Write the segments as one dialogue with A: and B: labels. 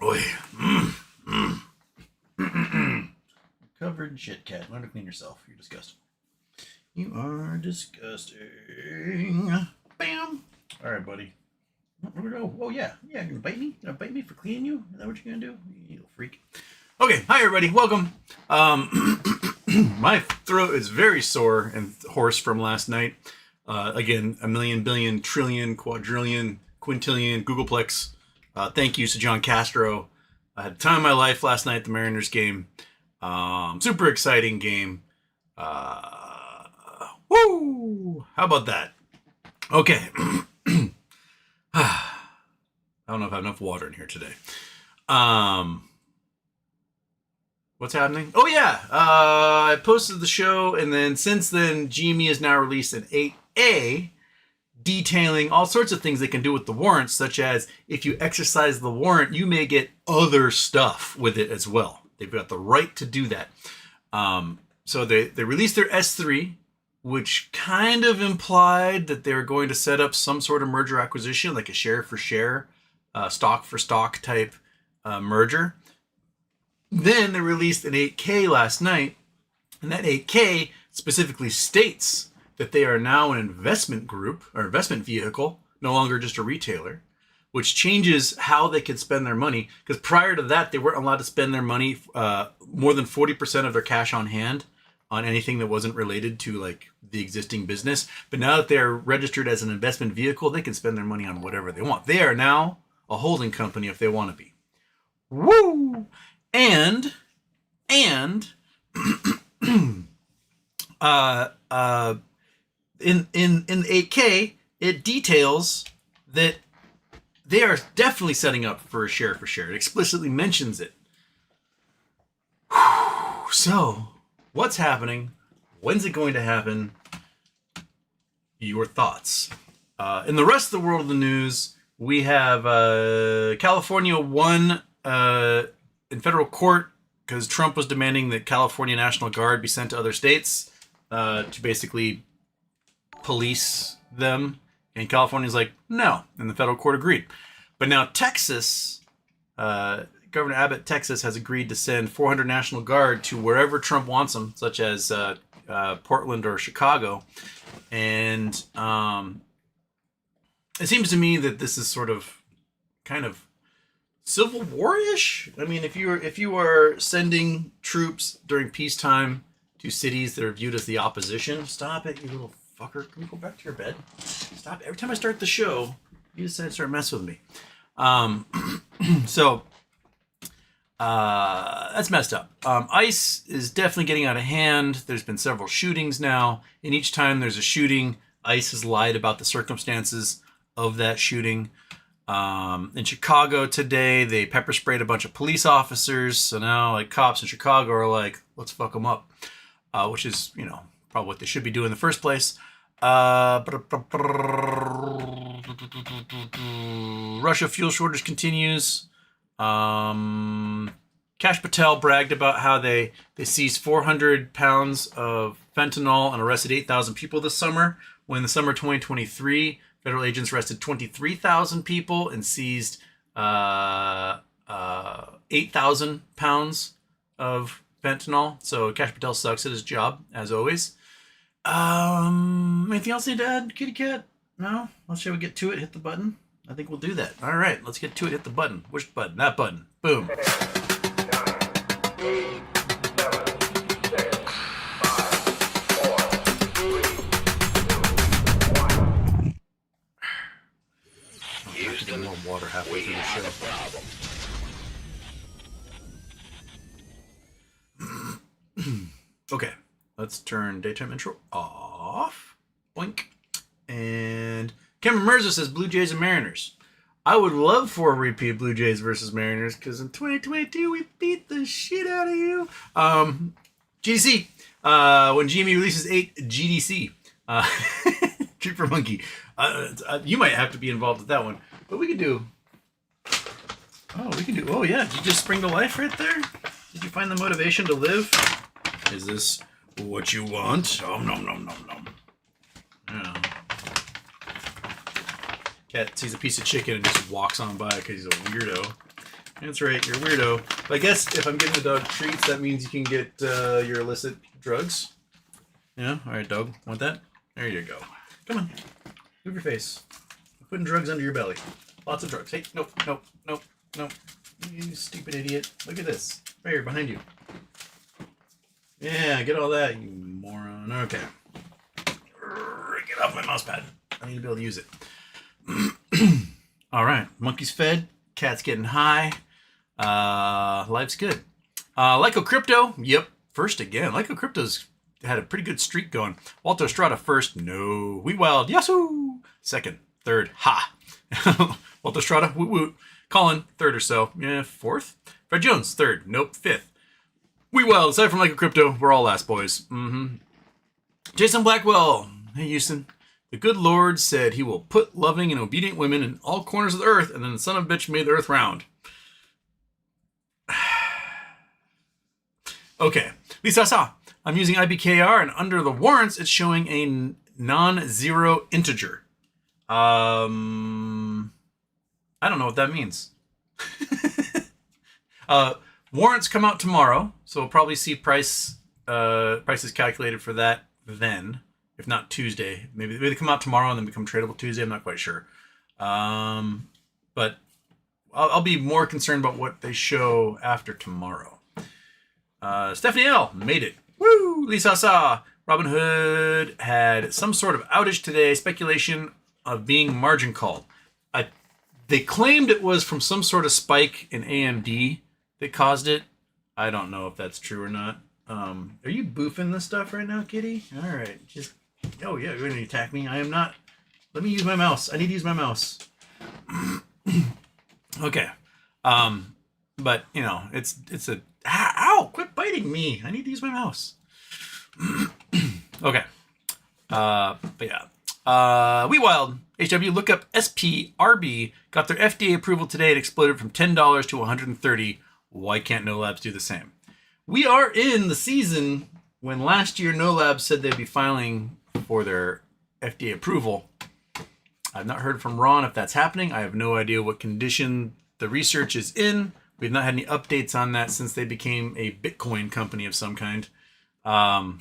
A: Oi. Covered in shit, cat. Learn to clean yourself. You're disgusting. You are disgusting. Bam. All right, buddy. Oh, yeah. Yeah, you're gonna bite me? You're gonna bite me for cleaning you? Is that what you're gonna do? You little freak. Okay, hi, everybody. Welcome. My throat is very sore and hoarse from last night. Again, a million, billion, trillion, quadrillion, quintillion, Googleplex. Thank you to John Castro. I had the time of my life last night at the Mariners game. Super exciting game. Woo! How about that? Okay. I don't know if I have enough water in here today. What's happening? Oh yeah, I posted the show, and then since then, GME has now released an 8A detailing all sorts of things they can do with the warrants, such as if you exercise the warrant, you may get other stuff with it as well. They've got the right to do that. So they released their S-3, which kind of implied that they were going to set up some sort of merger acquisition, like a share for share, stock for stock type merger. Then they released an 8K last night, and that 8K specifically states that they are now an investment group or investment vehicle, no longer just a retailer, which changes how they can spend their money. Because prior to that, they weren't allowed to spend their money, more than 40% of their cash on hand on anything that wasn't related to like the existing business. But now that they're registered as an investment vehicle, they can spend their money on whatever they want. They are now a holding company if they want to be. Woo! And in the 8K, it details that they are definitely setting up for a share for share. It explicitly mentions it. So, what's happening? When's it going to happen? Your thoughts. In the rest of the world of the news, we have California won in federal court because Trump was demanding that California National Guard be sent to other states to basically police them. And California's like, no. And the federal court agreed. But now Texas, Governor Abbott, Texas, has agreed to send 400 National Guard to wherever Trump wants them, such as Portland or Chicago. And it seems to me that this is sort of kind of Civil War-ish. I mean, if you are sending troops during peacetime to cities that are viewed as the opposition, stop it, you little fucker. Can you go back to your bed? Stop. Every time I start the show, you decide to start messing with me. So that's messed up. ICE is definitely getting out of hand. There's been several shootings now, and each time there's a shooting, ICE has lied about the circumstances of that shooting. In Chicago today, they pepper sprayed a bunch of police officers. So now, like, cops in Chicago are like, let's fuck them up, which is, probably what they should be doing in the first place. Russia fuel shortage continues. Kash Patel bragged about how they seized 400 pounds of fentanyl and arrested 8,000 people this summer. When in the summer 2023, federal agents arrested 23,000 people and seized 8,000 pounds of fentanyl. So Kash Patel sucks at his job, as always. Anything else you need to add, kitty cat? No? Well, shall we get to it? Hit the button? I think we'll do that. All right, let's get to it. Hit the button. Which button? That button. Boom. More water halfway through the show. Okay, let's turn daytime intro off. Boink. And Cameron Mirza says Blue Jays and Mariners. I would love for a repeat Blue Jays versus Mariners because in 2022 we beat the shit out of you. GDC. When GME releases 8 GDC. Treat for Monkey. You might have to be involved with that one. But we could do... Oh, yeah. Did you just spring to life right there? Did you find the motivation to live? Is this what you want? Oh, nom, nom, nom, nom. Yeah. Cat sees a piece of chicken and just walks on by because he's a weirdo. That's right. You're a weirdo. But I guess if I'm giving the dog treats, that means you can get your illicit drugs. Yeah? All right, dog. Want that? There you go. Come on. Move your face. I'm putting drugs under your belly. Lots of drugs. Hey, nope, nope, nope, nope. You stupid idiot. Look at this. Right here, behind you. Yeah, get all that, you moron. Okay. Get off my mouse pad. I need to be able to use it. All right. Monkey's fed. Cat's getting high. Life's good. Lyco Crypto. Yep. First again. Lyco Crypto's had a pretty good streak going. Walter Estrada first. No. Wheat Wild. Yasoo. Second. Third. Ha. Walter Estrada. Woot woot. Colin. Third or so. Yeah. Fourth. Fred Jones. Third. Nope. Fifth. Wheat Wild. Aside from Lyco Crypto, we're all last boys. Jason Blackwell. Hey, Houston. The good Lord said he will put loving and obedient women in all corners of the earth, and then the son of a bitch made the earth round. Okay. Lisa Sa. I'm using IBKR, and under the warrants, it's showing a non-zero integer. I don't know what that means. Warrants come out tomorrow, so we'll probably see prices calculated for that then. If not Tuesday, maybe they come out tomorrow and then become tradable Tuesday. I'm not quite sure. But I'll be more concerned about what they show after tomorrow. Stephanie L. made it. Woo! Lisa Sa. Robinhood had some sort of outage today. Speculation of being margin called. They claimed it was from some sort of spike in AMD that caused it. I don't know if that's true or not. Are you boofing this stuff right now, kitty? All right. Oh, yeah, you're going to attack me. I am not. Let me use my mouse. I need to use my mouse. Okay. But, you know, it's a... Ow! Quit biting me. I need to use my mouse. Okay. But yeah. Wheat Wild. HW, look up SPRB. Got their FDA approval today. It exploded from $10 to $130. Why can't No Labs do the same? We are in the season when last year No Labs said they'd be filing for their FDA approval. I've not heard from Ron if that's happening. I have no idea what condition the research is in. We've not had any updates on that since they became a Bitcoin company of some kind. I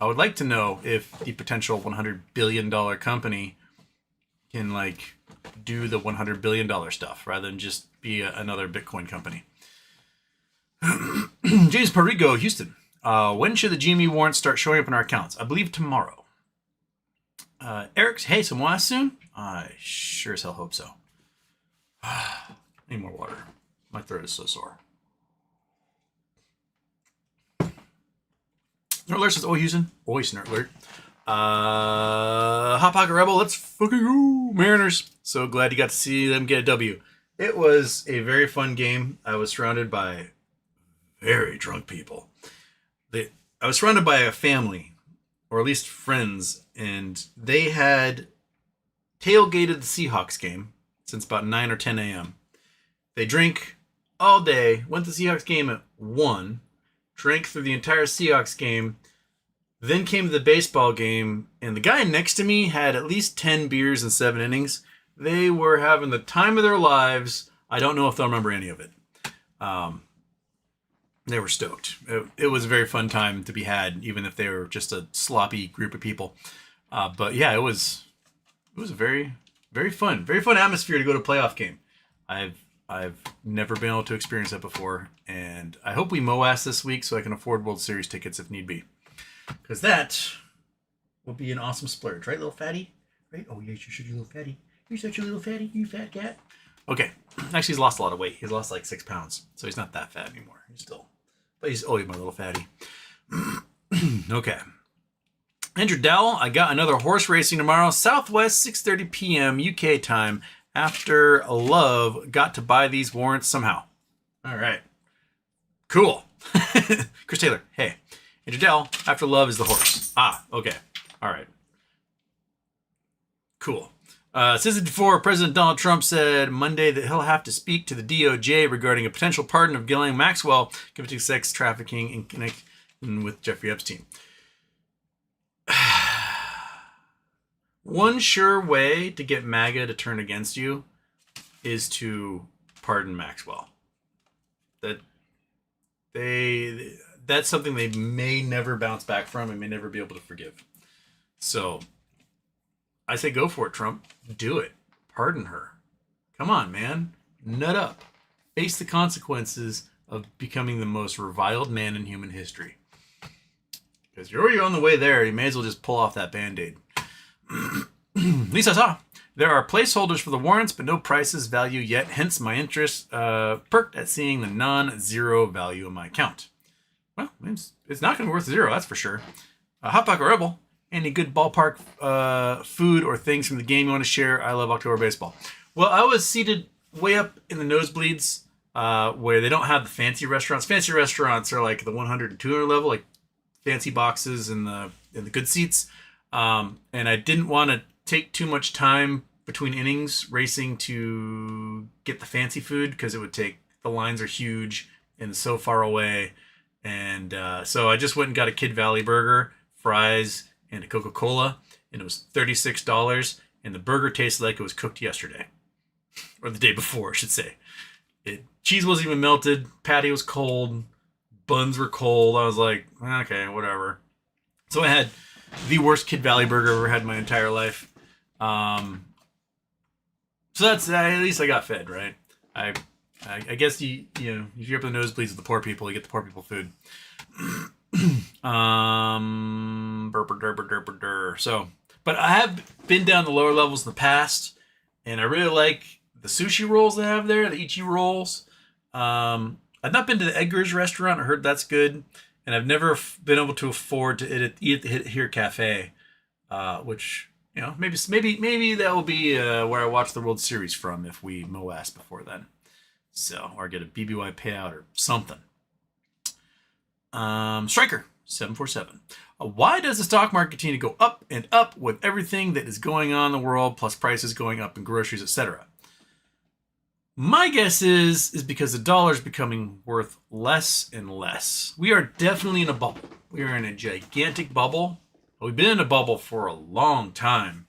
A: would like to know if the potential $100 billion company can like do the $100 billion stuff rather than just be another Bitcoin company. James Perigo, Houston. When should the GME warrants start showing up in our accounts? I believe tomorrow. Eric's, hey, some was soon? I sure as hell hope so. Need more water. My throat is so sore. Nerdler says, oh, Houston. Always Nerdler. Hot Pocket Rebel, let's fucking go. Mariners. So glad you got to see them get a W. It was a very fun game. I was surrounded by very drunk people. I was surrounded by a family, or at least friends, and they had tailgated the Seahawks game since about 9 or 10 a.m. They drink all day, went to the Seahawks game at 1, drank through the entire Seahawks game, then came to the baseball game, and the guy next to me had at least 10 beers in 7 innings. They were having the time of their lives. I don't know if they'll remember any of it. They were stoked. It was a very fun time to be had, even if they were just a sloppy group of people. But yeah, it was a very, very fun atmosphere to go to a playoff game. I've never been able to experience that before, and I hope we MOAS this week so I can afford World Series tickets if need be, because that will be an awesome splurge, right, little fatty? Right? Oh yes, you should, you little fatty. You're such a little fatty, you fat cat. Okay, actually, he's lost a lot of weight. He's lost like 6 pounds, so he's not that fat anymore. He's always my little fatty. Okay. Andrew Dowell, I got another horse racing tomorrow. Southwest, 6:30 p.m. UK time. After Love got to buy these warrants somehow. All right. Cool. Chris Taylor, hey. Andrew Dowell, After Love is the horse. Ah, okay. All right. Cool. Since before, President Donald Trump said Monday that he'll have to speak to the DOJ regarding a potential pardon of Ghislaine Maxwell convicted of sex trafficking in connection with Jeffrey Epstein. One sure way to get MAGA to turn against you is to pardon Maxwell. that that's something they may never bounce back from and may never be able to forgive. So I say go for it, Trump. Do it. Pardon her. Come on, man. Nut up. Face the consequences of becoming the most reviled man in human history. Because you're already on the way there. You may as well just pull off that Band-Aid. Lisa saw. There are placeholders for the warrants, but no prices value yet. Hence my interest perked at seeing the non-zero value in my account. Well, it's not going to be worth zero, that's for sure. Hot Pocket Rebel. Any good ballpark food or things from the game you want to share? I love October baseball. Well, I was seated way up in the nosebleeds where they don't have the fancy restaurants. Fancy restaurants are like the 100 and 200 level, like fancy boxes in the good seats. And I didn't want to take too much time between innings racing to get the fancy food because it would take, the lines are huge and so far away. And so I just went and got a Kid Valley burger, fries, and a Coca-Cola, and it was $36, and the burger tasted like it was cooked yesterday. Or the day before, I should say. Cheese wasn't even melted, patty was cold, buns were cold. I was like, okay, whatever. So I had the worst Kid Valley burger I've ever had in my entire life. So that's, at least I got fed, right? I guess you know, if you're up in the nosebleeds with the poor people, you get the poor people food. So, but I have been down the lower levels in the past, and I really like the sushi rolls they have there, the Ichi rolls. I've not been to the Edgar's restaurant. I heard that's good, and I've never been able to afford to eat at the Hit Here Cafe, which, you know, maybe that will be where I watch the World Series from if we mow ass before then. So, or get a BBY payout or something. Striker 747. Why does the stock market continue to go up and up with everything that is going on in the world, plus prices going up in groceries, etc.? My guess is because the dollar is becoming worth less and less. We are definitely in a bubble. We are in a gigantic bubble. We've been in a bubble for a long time,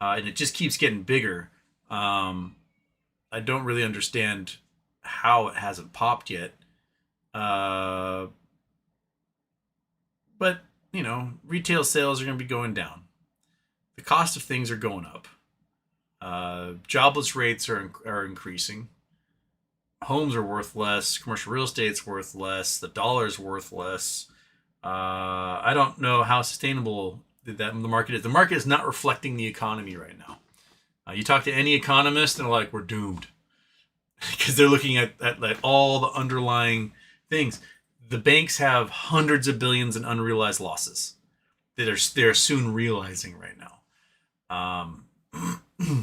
A: and it just keeps getting bigger. I don't really understand how it hasn't popped yet. But, you know, retail sales are going to be going down. The cost of things are going up. Jobless rates are increasing. Homes are worth less. Commercial real estate's worth less. The dollar's worth less. I don't know how sustainable the market is. The market is not reflecting the economy right now. You talk to any economist and they're like, we're doomed. Because they're looking at all the underlying things. The banks have hundreds of billions in unrealized losses that they're soon realizing right now.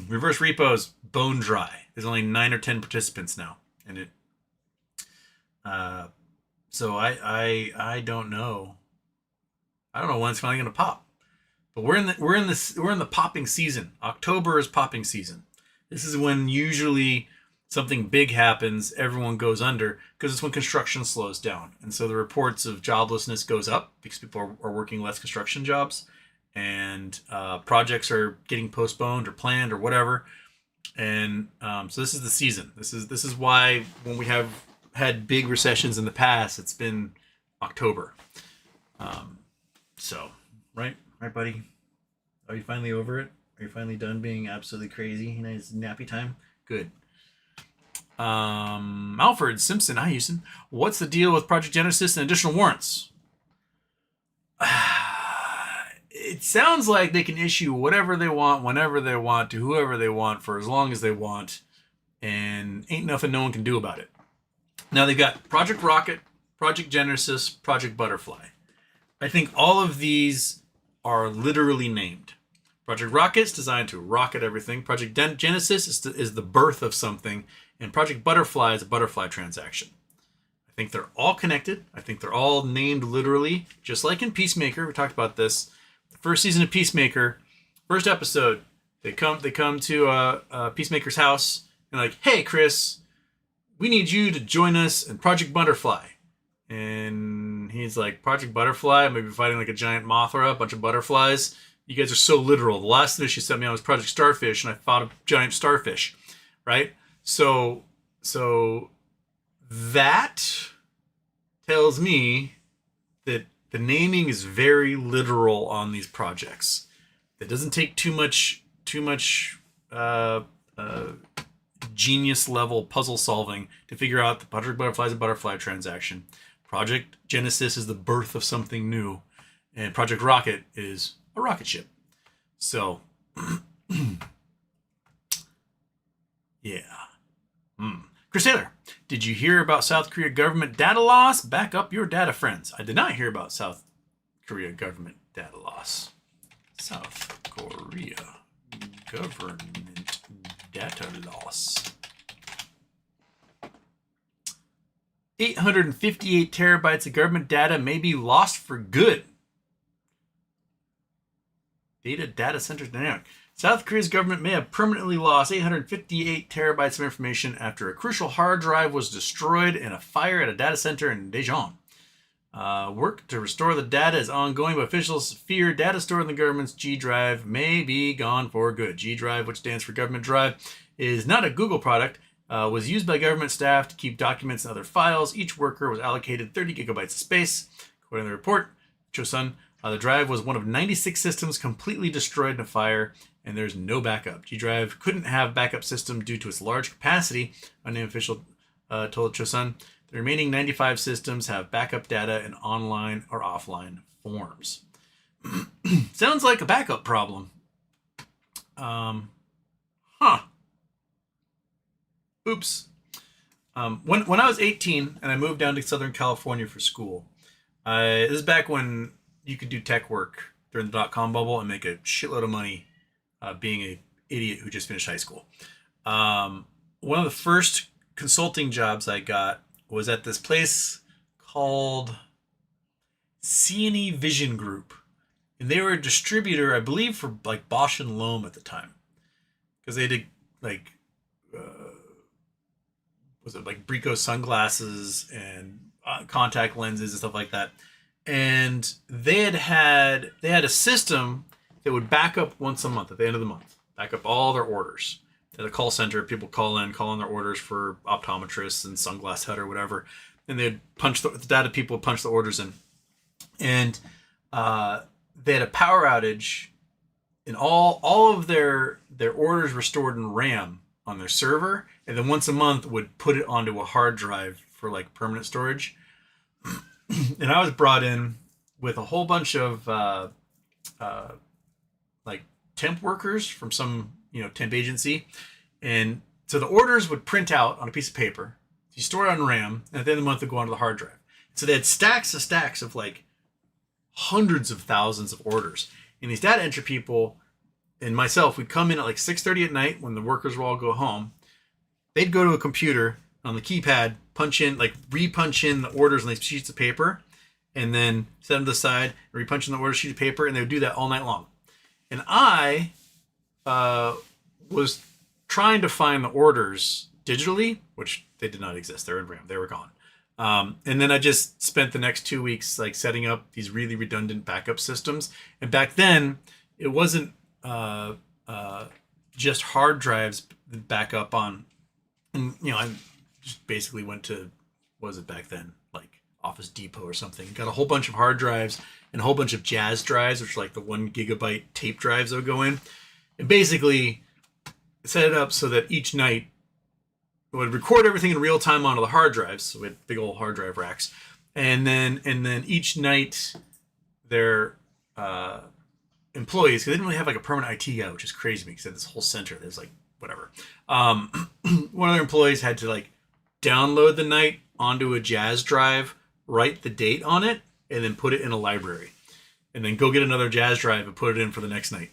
A: Reverse repos bone dry. There's only 9 or 10 participants now, and it. So I don't know. I don't know when it's finally going to pop, but we're in the popping season. October is popping season. This is when usually something big happens, everyone goes under, because it's when construction slows down. And so the reports of joblessness goes up because people are working less construction jobs, and projects are getting postponed or planned or whatever. And so this is the season. This is why when we have had big recessions in the past, it's been October. So, right, buddy? Are you finally over it? Are you finally done being absolutely crazy? You know, it's nappy time? Good. Alfred Simpson, hi Houston. What's the deal with Project Genesis and additional warrants? It sounds like they can issue whatever they want, whenever they want, to whoever they want, for as long as they want, and ain't nothing no one can do about it. Now they've got Project Rocket, Project Genesis, Project Butterfly. I think all of these are literally named. Project Rocket is designed to rocket everything. Project Genesis is the birth of something. And Project Butterfly is a butterfly transaction. I think they're all connected. I think they're all named literally, just like in Peacemaker. We talked about this. The first season of Peacemaker, first episode, they come to Peacemaker's house and like, hey, Chris, we need you to join us in Project Butterfly. And he's like, Project Butterfly? I'm maybe fighting like a giant Mothra, a bunch of butterflies. You guys are so literal. The last thing she sent me on was Project Starfish, and I fought a giant starfish, right? So That tells me that the naming is very literal on these projects. It doesn't take too much uh, genius level puzzle solving to figure out the Project Butterfly is a butterfly transaction. Project Genesis is the birth of something new, and Project Rocket is a rocket ship. So, yeah. Chris Taylor, did you hear about South Korea government data loss? Back up your data, friends. I did not hear about South Korea government data loss. South Korea government data loss. 858 terabytes of government data may be lost for good. Data center dynamic. South Korea's government may have permanently lost 858 terabytes of information after a crucial hard drive was destroyed in a fire at a data center in Daejeon. Work to restore the data is ongoing, but officials fear data stored in the government's G Drive may be gone for good. G Drive, which stands for Government Drive, is not a Google product, was used by government staff to keep documents and other files. Each worker was allocated 30 gigabytes of space. According to the report, Chosun, the drive was one of 96 systems completely destroyed in a fire, and there's no backup. G Drive couldn't have backup system due to its large capacity, unnamed official told Chosun. The remaining 95 systems have backup data in online or offline forms. Sounds like a backup problem. Oops. When I was 18 and I moved down to Southern California for school, this is back when you could do tech work during the dot-com bubble and make a shitload of money being an idiot who just finished high school. One of the first consulting jobs I got was at this place called C&E Vision Group. And they were a distributor, I believe, for like Bosch and Lohm at the time. Because they did like, was it like Brico sunglasses and contact lenses and stuff like that. And they had a system that would back up once a month at the end of the month, back up all their orders. At a call center, people call in their orders for optometrists and Sunglass Hut or whatever, and they'd punch the data. People would punch the orders in, and they had a power outage, and all of their orders were stored in RAM on their server, and then once a month would put it onto a hard drive for like permanent storage. And I was brought in with a whole bunch of like temp workers from some temp agency, and so the orders would print out on a piece of paper. You store it on RAM, and at the end of the month, they'd go onto the hard drive. So they had stacks of like hundreds of thousands of orders. And these data entry people and myself, we'd come in at like 6:30 at night when the workers would all go home. They'd go to a computer on the keypad, re-punch in the orders on these sheets of paper, and then set them to the side, re-punch in the order sheet of paper, and they would do that all night long. And I was trying to find the orders digitally, which they did not exist. They're in RAM. They were gone. And then I just spent the next 2 weeks like setting up these really redundant backup systems. And back then, it wasn't just hard drives back up on. And I just basically went to, what was it back then, like Office Depot or something. Got a whole bunch of hard drives and a whole bunch of Jazz drives, which are like the 1 gigabyte tape drives that would go in. And basically set it up so that each night it would record everything in real time onto the hard drives. So we had big old hard drive racks. And then each night their employees, because they didn't really have like a permanent IT guy, which is crazy to me because they had this whole center. There's like whatever. One of their employees had to like download the night onto a Jazz drive, write the date on it, and then put it in a library. And then go get another Jazz drive and put it in for the next night.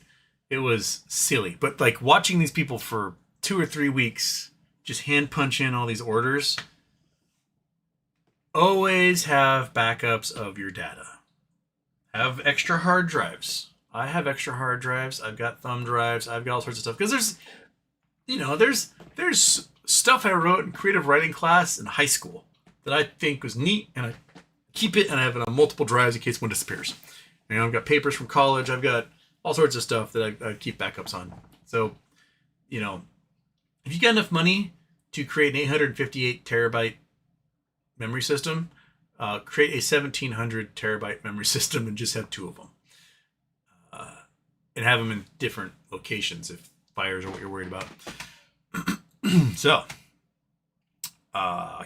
A: It was silly. But like watching these people for 2 or 3 weeks just hand punch in all these orders. Always have backups of your data. Have extra hard drives. I have extra hard drives. I've got thumb drives. I've got all sorts of stuff. Because there's stuff I wrote in creative writing class in high school that I think was neat, and I keep it, and I have it on multiple drives in case one disappears. I've got papers from college. I've got all sorts of stuff that I keep backups on. So, if you got enough money to create an 858 terabyte memory system, create a 1700 terabyte memory system and just have 2 of them. And have them in different locations if fires are what you're worried about. So,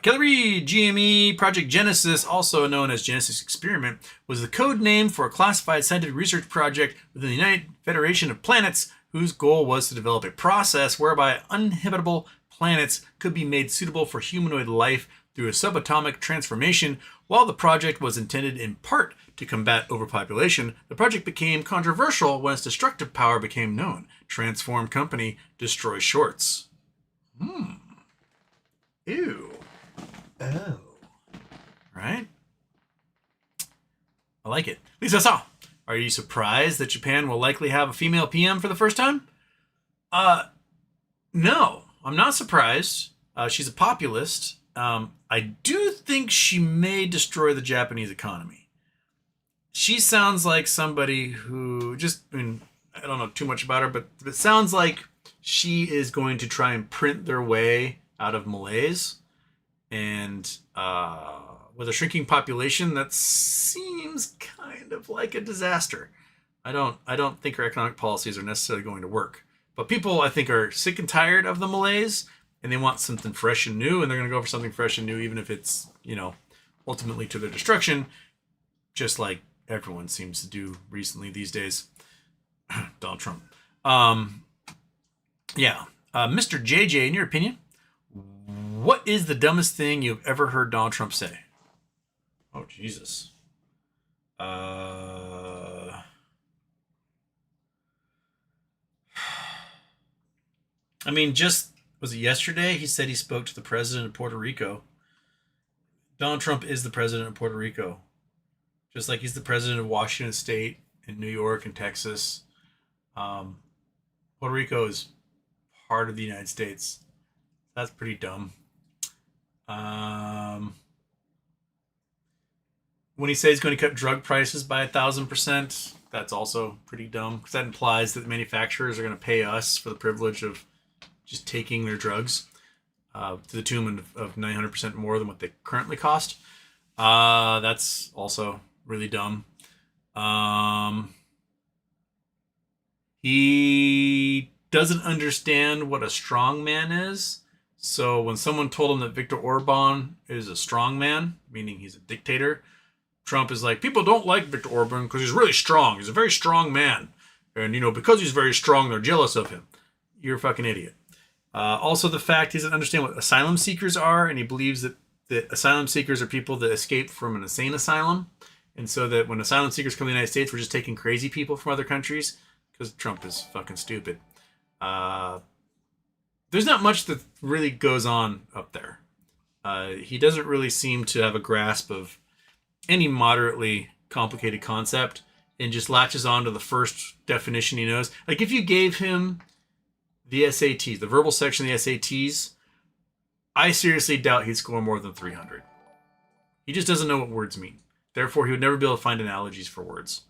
A: Kelly GME Project Genesis, also known as Genesis Experiment, was the code name for a classified scientific research project within the United Federation of Planets, whose goal was to develop a process whereby uninhabitable planets could be made suitable for humanoid life through a subatomic transformation. While the project was intended in part to combat overpopulation, the project became controversial when its destructive power became known. Transform Company destroy shorts. Ew. Oh. Right? I like it. Lisa Saw, are you surprised that Japan will likely have a female PM for the first time? No, I'm not surprised. She's a populist. I do think she may destroy the Japanese economy. She sounds like somebody who I don't know too much about her, but it sounds like she is going to try and print their way out of malaise. And with a shrinking population, that seems kind of like a disaster. I don't think her economic policies are necessarily going to work. But people, I think, are sick and tired of the malaise, and they want something fresh and new, and they're going to go for something fresh and new, even if it's, ultimately to their destruction, just like everyone seems to do recently these days. Donald Trump. Mr. JJ, in your opinion, what is the dumbest thing you've ever heard Donald Trump say? Oh, Jesus. Was it yesterday? He said he spoke to the president of Puerto Rico. Donald Trump is the president of Puerto Rico. Just like he's the president of Washington State and New York and Texas. Puerto Rico is part of the United States. That's pretty dumb. When he says he's going to cut drug prices by 1,000%, that's also pretty dumb, because that implies that manufacturers are going to pay us for the privilege of just taking their drugs to the tune of 900% more than what they currently cost. That's also really dumb. He doesn't understand what a strong man is. So when someone told him that Viktor Orban is a strong man, meaning he's a dictator, Trump is like, people don't like Viktor Orban because he's really strong. He's a very strong man. And, because he's very strong, they're jealous of him. You're a fucking idiot. Also, the fact he doesn't understand what asylum seekers are, and he believes that asylum seekers are people that escape from an insane asylum. And so that when asylum seekers come to the United States, we're just taking crazy people from other countries, because Trump is fucking stupid. There's not much that really goes on up there. He doesn't really seem to have a grasp of any moderately complicated concept, and just latches on to the first definition he knows. Like, if you gave him the SATs, the verbal section of the SATs, I seriously doubt he'd score more than 300. He just doesn't know what words mean. Therefore, he would never be able to find analogies for words.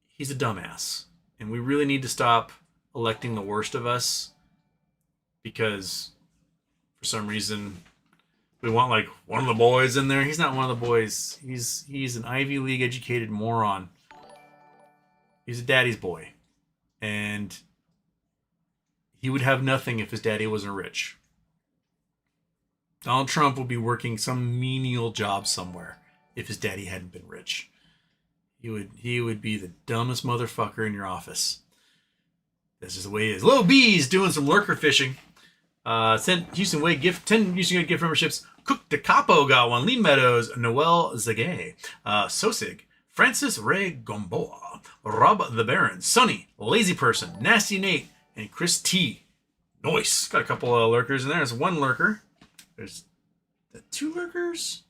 A: He's a dumbass. And we really need to stop electing the worst of us, because for some reason we want like one of the boys in there. He's not one of the boys. He's an Ivy League educated moron. He's a daddy's boy. And he would have nothing if his daddy wasn't rich. Donald Trump would be working some menial job somewhere if his daddy hadn't been rich. He would be the dumbest motherfucker in your office. This is the way he is. Lil B's doing some lurker fishing. Sent Houston Way gift, 10 Houston Way gift memberships. Cook de Capo got one. Lee Meadows, Noel Zagay, Sosig, Francis Ray Gomboa, Rob the Baron, Sonny, Lazy Person, Nasty Nate, and Chris T. Nice. Got a couple of lurkers in there. There's one lurker. There's 2 lurkers.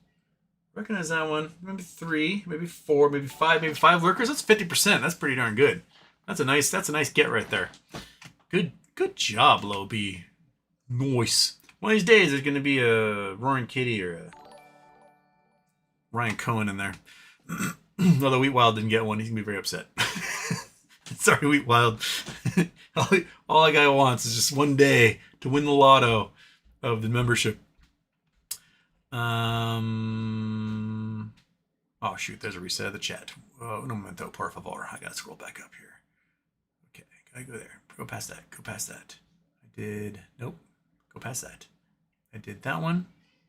A: Recognize that one. Maybe 3, maybe 4, maybe 5, maybe 5 lurkers. That's 50%. That's pretty darn good. That's a nice get right there. Good job, Low B. Nice. One of these days there's gonna be a Roaring Kitty or a Ryan Cohen in there. Although Wheat Wild didn't get one, he's gonna be very upset. Sorry, Wheat Wild. all a guy wants is just one day to win the lotto of the membership. Oh shoot, there's a reset of the chat. Oh, un momento, por favor. I gotta scroll back up here. Okay, gotta go there. Go past that. Go past that. I did. Nope. Go past that. I did that one.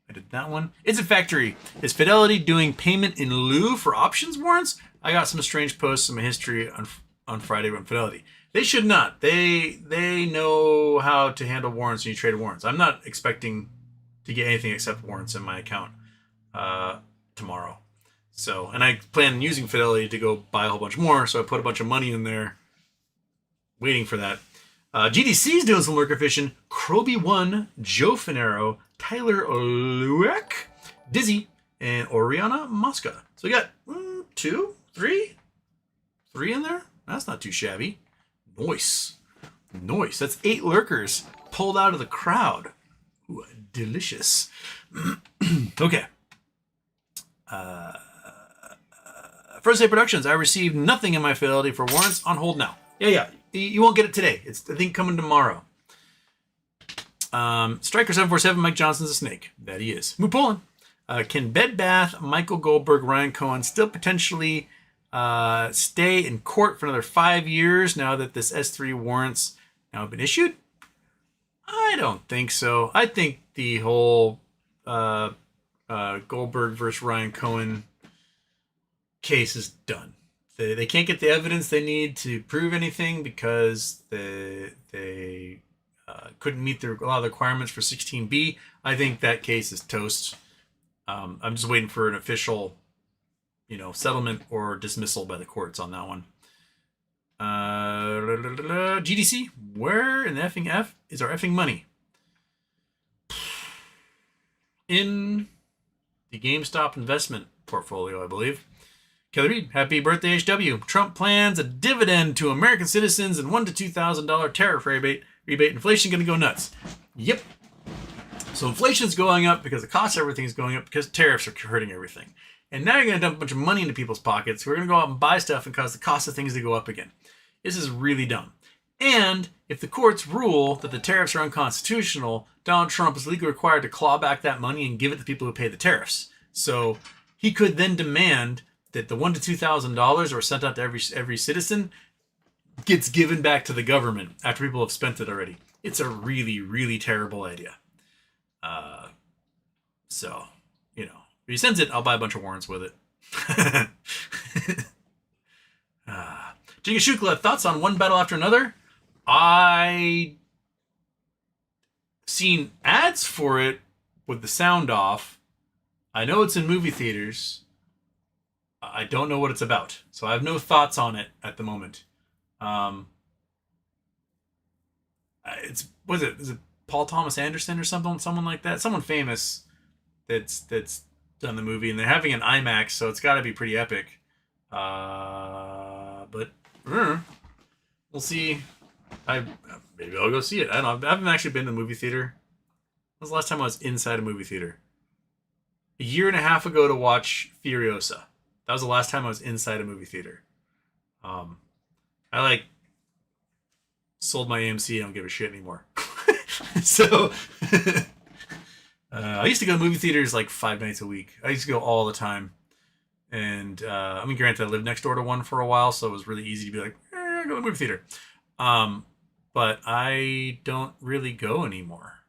A: I did that one. It's a factory. Is Fidelity doing payment in lieu for options warrants? I got some strange posts in my history on Friday from Fidelity. They should not. They know how to handle warrants when you trade warrants. I'm not expecting to get anything except warrants in my account tomorrow. So, and I plan on using Fidelity to go buy a whole bunch more. So I put a bunch of money in there, waiting for that. GDC's doing some lurker fishing. Kroby1, Joe Finero, Tyler Lueck, Dizzy, and Oriana Mosca. So we got 2, 3 in there. That's not too shabby. Nice. That's 8 lurkers pulled out of the crowd. Ooh, delicious. Okay. First Day Productions. I received nothing in my Fidelity for warrants. On hold now. Yeah. You won't get it today. It's, I think, coming tomorrow. Striker747, Mike Johnson's a snake. That he is. Move Poland. Can Bed Bath, Michael Goldberg, Ryan Cohen still potentially stay in court for another 5 years now that this S-3 warrants now have been issued? I don't think so. I think the whole Goldberg versus Ryan Cohen case is done. They can't get the evidence they need to prove anything because they couldn't meet a lot of the requirements for 16B. I think that case is toast. I'm just waiting for an official, settlement or dismissal by the courts on that one. GDC, where in the effing F is our effing money? In the GameStop investment portfolio, I believe. Kelly Reed, happy birthday, HW. Trump plans a dividend to American citizens and $1,000 to $2,000 tariff rebate. Inflation going to go nuts. Yep. So inflation's going up because the cost of everything is going up because tariffs are hurting everything. And now you're going to dump a bunch of money into people's pockets who are going to go out and buy stuff and cause the cost of things to go up again. This is really dumb. And if the courts rule that the tariffs are unconstitutional, Donald Trump is legally required to claw back that money and give it to people who pay the tariffs. So he could then demand that the $1,000 to $2,000 are sent out to every citizen gets given back to the government after people have spent it already. It's a really, really terrible idea. So, if he sends it, I'll buy a bunch of warrants with it. Jinga Shukla, thoughts on One Battle After Another? I seen ads for it with the sound off. I know it's in movie theaters. I don't know what it's about, so I have no thoughts on it at the moment. Is it Paul Thomas Anderson or someone like that? Someone famous that's done the movie, and they're having an IMAX, so it's got to be pretty epic. But we'll see. Maybe I'll go see it. I don't know. I haven't actually been to the movie theater. When was the last time I was inside a movie theater? A year and a half ago to watch Furiosa. That was the last time I was inside a movie theater. I sold my AMC. I don't give a shit anymore. So I used to go to movie theaters 5 nights a week. I used to go all the time. And granted, I lived next door to one for a while, so it was really easy to be go to the movie theater. But I don't really go anymore.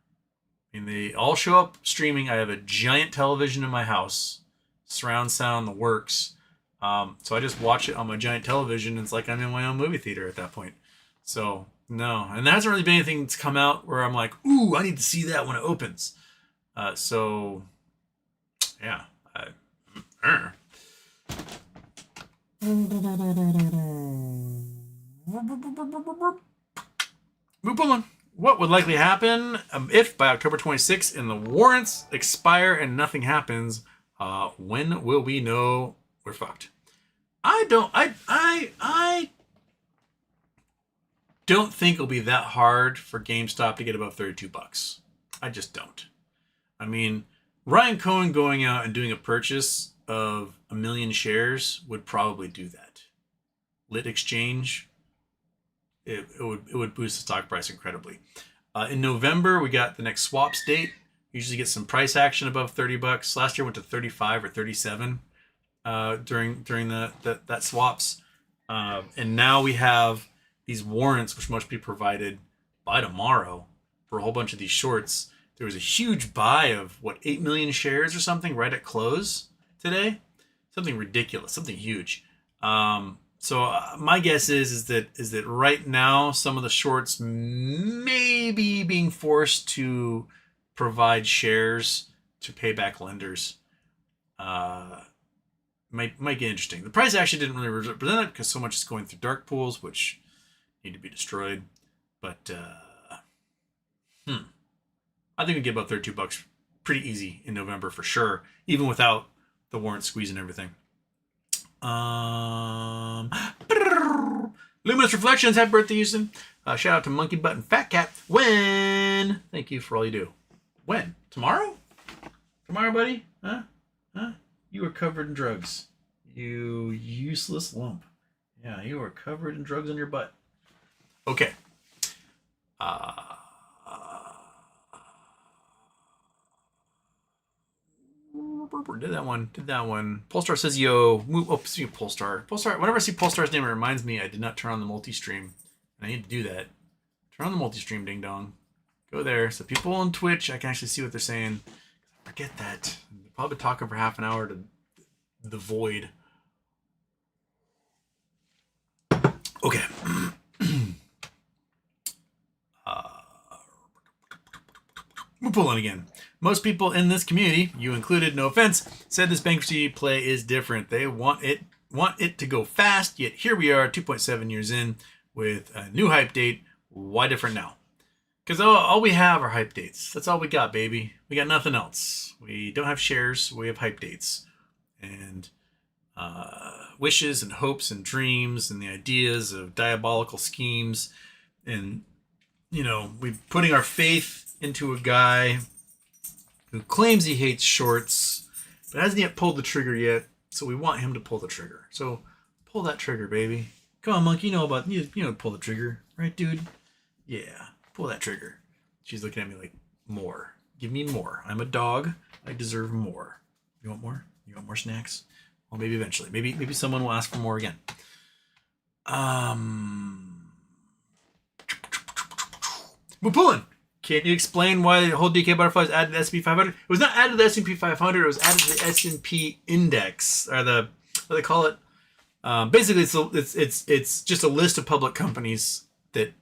A: They all show up streaming. I have a giant television in my house, surround sound, the works. So I just watch it on my giant television. It's like I'm in my own movie theater at that point. So no, and there hasn't really been anything that's come out where I'm like, ooh, I need to see that when it opens. So yeah. What would likely happen if by October 26th and the warrants expire and nothing happens? When will we know we're fucked? I don't think it'll be that hard for GameStop to get above $32. I just don't. Ryan Cohen going out and doing a purchase of 1 million shares would probably do that. Lit exchange, it would boost the stock price incredibly. In November, we got the next swaps date. Usually get some price action above $30. Last year went to 35 or 37 during that swaps. And now we have these warrants, which must be provided by tomorrow for a whole bunch of these shorts. There was a huge buy of 8 million shares or something right at close today. Something ridiculous, something huge. So my guess is that right now some of the shorts may be being forced to provide shares to pay back lenders. Might get interesting. The price actually didn't really represent it because so much is going through dark pools, which need to be destroyed. But I think we get about $32 pretty easy in November for sure, even without the warrant squeeze and everything. Luminous Reflections, happy birthday, Houston. Shout out to Monkey Butt and Fat Cat. When? Thank you for all you do. When? Tomorrow? Tomorrow, buddy? Huh? You are covered in drugs. You useless lump. Yeah, you are covered in drugs on your butt. Okay. Did that one. Polestar says, yo, move. Oh, speaking of Polestar. Whenever I see Polestar's name, it reminds me I did not turn on the multi-stream. And I need to do that. Turn on the multi-stream, ding dong. Go there. So people on Twitch, I can actually see what they're saying. I forget that. They're probably talking for half an hour to the void. Okay. We're pulling again. Most people in this community, you included, no offense, said this bankruptcy play is different. They want it to go fast, yet here we are 2.7 years in with a new hype date. Why different now? Because all we have are hype dates. That's all we got, baby. We got nothing else. We don't have shares. We have hype dates. And wishes and hopes and dreams and the ideas of diabolical schemes. And, we're putting our faith into a guy who claims he hates shorts, but hasn't yet pulled the trigger yet. So we want him to pull the trigger. So pull that trigger, baby. Come on, Monkey. You know pull the trigger, right, dude? Yeah, pull that trigger. She's looking at me like, more. Give me more. I'm a dog. I deserve more. You want more? You want more snacks? Well, maybe eventually. Maybe someone will ask for more again. We're pulling. Can you explain why the whole DK butterfly is added to the S&P 500? It was not added to the S&P 500. It was added to the S&P index, or what do they call it? Basically, it's just a list of public companies that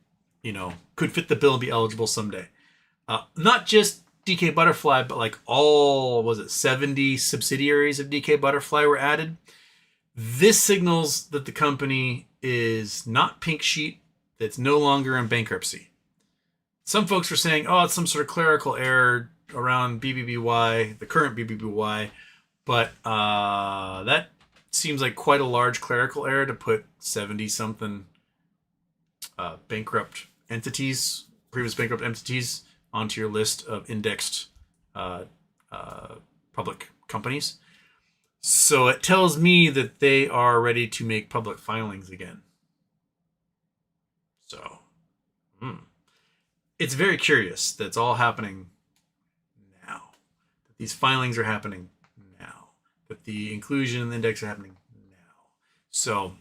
A: could fit the bill and be eligible someday. Not just DK Butterfly, but like all 70 subsidiaries of DK Butterfly were added. This signals that the company is not pink sheet. That's no longer in bankruptcy. Some folks were saying, it's some sort of clerical error around BBBY, the current BBBY, but that seems like quite a large clerical error to put 70-something bankrupt entities, previous bankrupt entities, onto your list of indexed public companies. So it tells me that they are ready to make public filings again. So, it's very curious that it's all happening now. That these filings are happening now. That the inclusion in the index are happening now. So,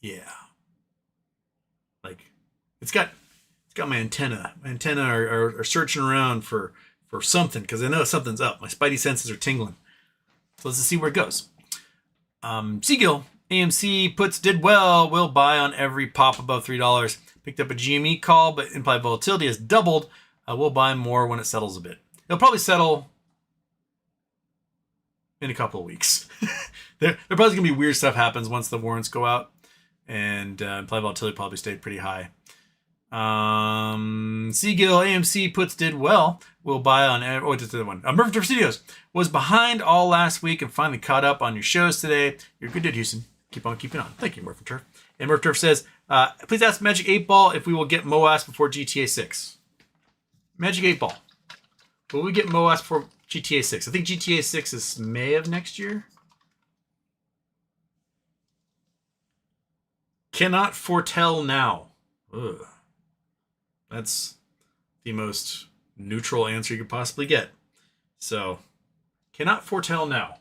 A: yeah. Like, it's got my antenna. My antenna are searching around for something because I know something's up. My spidey senses are tingling. So let's see where it goes. Seagill, AMC puts did well. Will buy on every pop above $3. Picked up a GME call, but implied volatility has doubled. We'll buy more when it settles a bit. It'll probably settle in a couple of weeks. there probably going to be weird stuff happens once the warrants go out. And implied volatility probably stayed pretty high. Seagill, AMC puts did well. We'll buy on... Oh, just the other one. Murphy Turf Studios was behind all last week and finally caught up on your shows today. You're good, dude, Houston. Keep on keeping on. Thank you, Murphy Turf. And Murphy Turf says, please ask Magic 8 Ball if we will get MOAS before GTA 6. Magic 8 Ball. Will we get MOAS before GTA 6? I think GTA 6 is May of next year. Cannot foretell now. Ugh. That's the most neutral answer you could possibly get. So, cannot foretell now.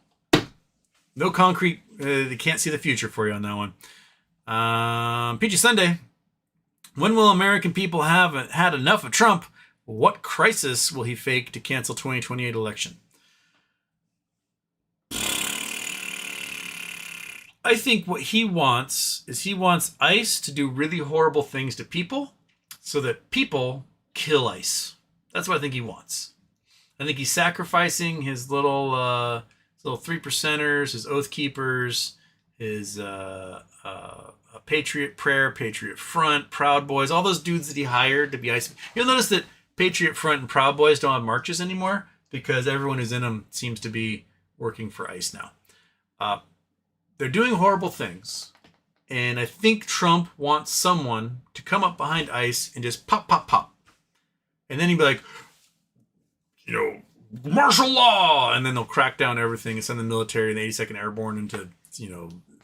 A: No concrete. They can't see the future for you on that one. Peachy Sunday. When will American people have had enough of Trump? What crisis will he fake to cancel 2028 election? I think what he wants is he wants ICE to do really horrible things to people so that people kill ICE. That's what I think he wants. I think he's sacrificing his little 3%ers, his Oath Keepers, his Patriot Prayer, Patriot Front, Proud Boys, all those dudes that he hired to be ICE. You'll notice that Patriot Front and Proud Boys don't have marches anymore because everyone who's in them seems to be working for ICE now. They're doing horrible things. And I think Trump wants someone to come up behind ICE and just pop, pop, pop. And then he'd be like, martial law. And then they'll crack down everything and send the military and the 82nd Airborne into,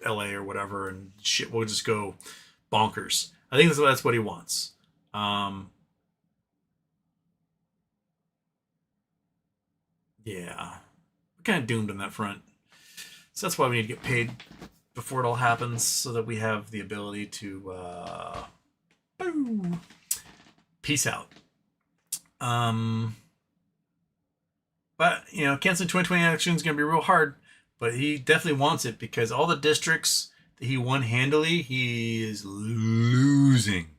A: LA or whatever. And shit will just go bonkers. I think that's what he wants. Yeah. We're kind of doomed on that front. So that's why we need to get paid before it all happens so that we have the ability to peace out. But, canceling 2020 election is going to be real hard, but he definitely wants it because all the districts that he won handily, he is losing.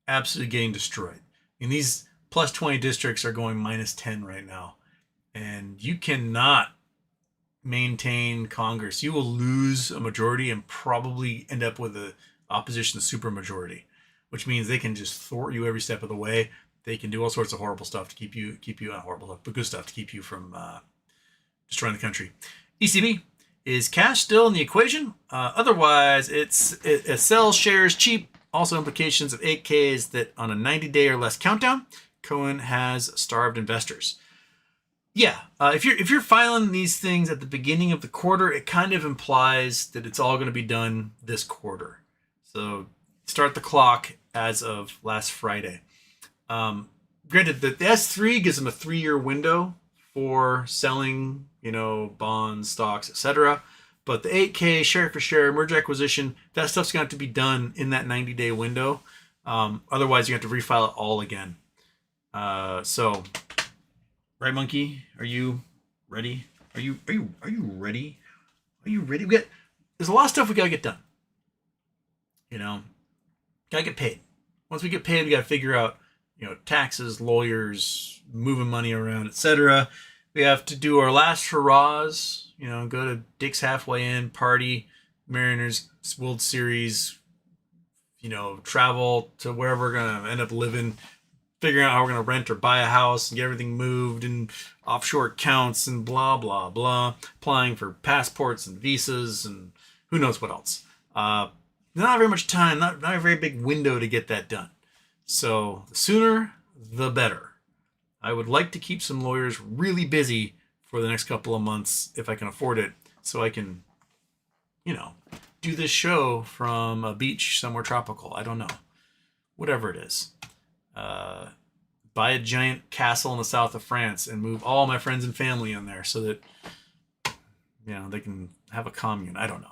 A: Absolutely getting destroyed. And these plus 20 districts are going minus 10 right now. And you cannot maintain Congress. You will lose a majority and probably end up with an opposition supermajority, which means they can just thwart you every step of the way. They can do all sorts of horrible stuff to keep you not horrible stuff, but good stuff to keep you from destroying the country. ECB, is cash still in the equation? Otherwise, it sells shares cheap. Also implications of 8Ks that on a 90-day or less countdown, Cohen has starved investors. Yeah, if you're filing these things at the beginning of the quarter, it kind of implies that it's all going to be done this quarter. So start the clock as of last Friday. Granted, the S-3 gives them a 3-year window for selling, bonds, stocks, etc. But the 8K share for share merger acquisition, that stuff's going to have to be done in that 90-day window. Otherwise, you have to refile it all again. So. Right, Monkey? Are you ready? Are you ready? Are you ready? There's a lot of stuff we gotta get done. Gotta get paid. Once we get paid, we gotta figure out, taxes, lawyers, moving money around, etc. We have to do our last hurrahs. Go to Dick's Halfway Inn, party, Mariners World Series. Travel to wherever we're gonna end up living. Figuring out how we're going to rent or buy a house and get everything moved and offshore accounts and blah, blah, blah. Applying for passports and visas and who knows what else. Not very much time, not a very big window to get that done. So the sooner, the better. I would like to keep some lawyers really busy for the next couple of months if I can afford it so I can, do this show from a beach somewhere tropical. I don't know. Whatever it is. Buy a giant castle in the south of France and move all my friends and family in there so that, they can have a commune. I don't know.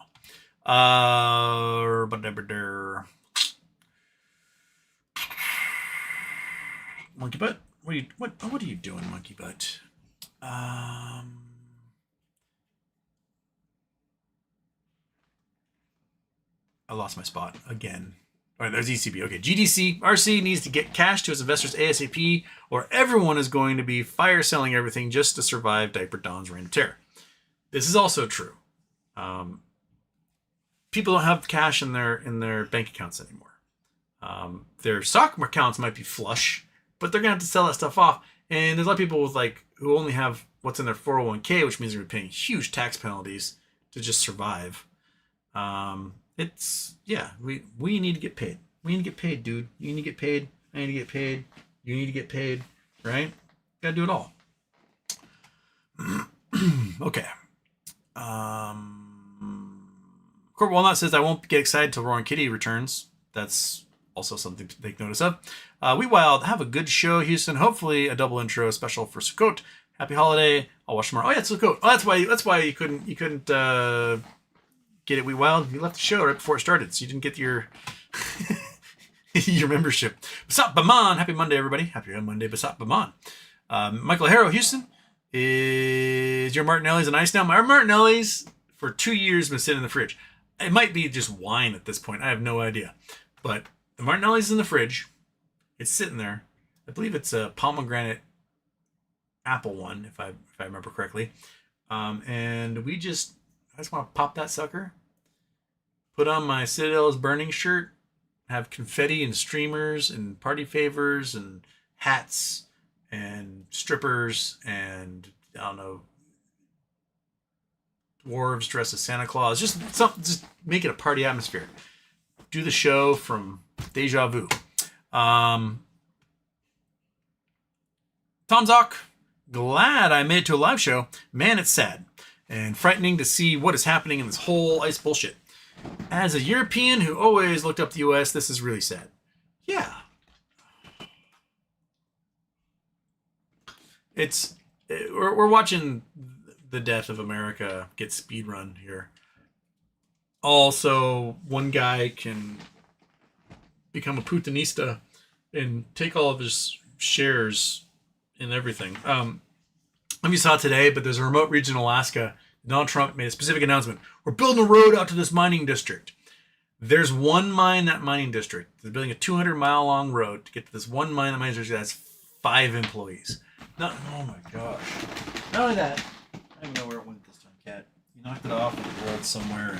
A: Monkey butt? What are you doing, monkey butt? I lost my spot again. All right, there's ECB. Okay, GDC, RC needs to get cash to its investors ASAP, or everyone is going to be fire selling everything just to survive Diaper Don's reign of terror. This is also true. People don't have cash in their bank accounts anymore. Their stock accounts might be flush, but they're gonna have to sell that stuff off. And there's a lot of people with who only have what's in their 401k, which means they're paying huge tax penalties to just survive. We need to get paid. We need to get paid, dude. You need to get paid. I need to get paid. You need to get paid, right? Gotta do it all. Okay. Corbett Walnut says, I won't get excited till Roaring Kitty returns. That's also something to take notice of. We Wild, have a good show, Houston. Hopefully a double intro special for Sukkot. Happy holiday. I'll watch tomorrow. Oh yeah, it's Sukkot. Oh, that's why you couldn't get it. We Wild. You left the show right before it started, so you didn't get your your membership. Basat Baman. Happy Monday, everybody. Happy Monday, Basat Baman. Michael Harrow, Houston. Is your Martinelli's an ice now? My Martinelli's for 2 years been sitting in the fridge. It might be just wine at this point. I have no idea. But the Martinelli's in the fridge. It's sitting there. I believe it's a pomegranate apple one, if I remember correctly. And I just want to pop that sucker. Put on my Citadel's Burning shirt. Have confetti and streamers and party favors and hats and strippers and, I don't know, dwarves dressed as Santa Claus. Just make it a party atmosphere. Do the show from Deja Vu. Tom Zock, glad I made it to a live show. Man, it's sad and frightening to see what is happening in this whole ICE bullshit. As a European who always looked up the US, this is really sad. Yeah. We're watching the death of America get speedrun here. Also, one guy can become a Putinista and take all of his shares in everything. You saw today, but there's a remote region in Alaska. Donald Trump made a specific announcement. We're building a road out to this mining district. There's one mine in that mining district. They're building a 200-mile-long road to get to this one mine in the mining district that has 5 employees. Oh my gosh. Not only that, I don't even know where it went this time, Cat. You knocked it off in the road somewhere.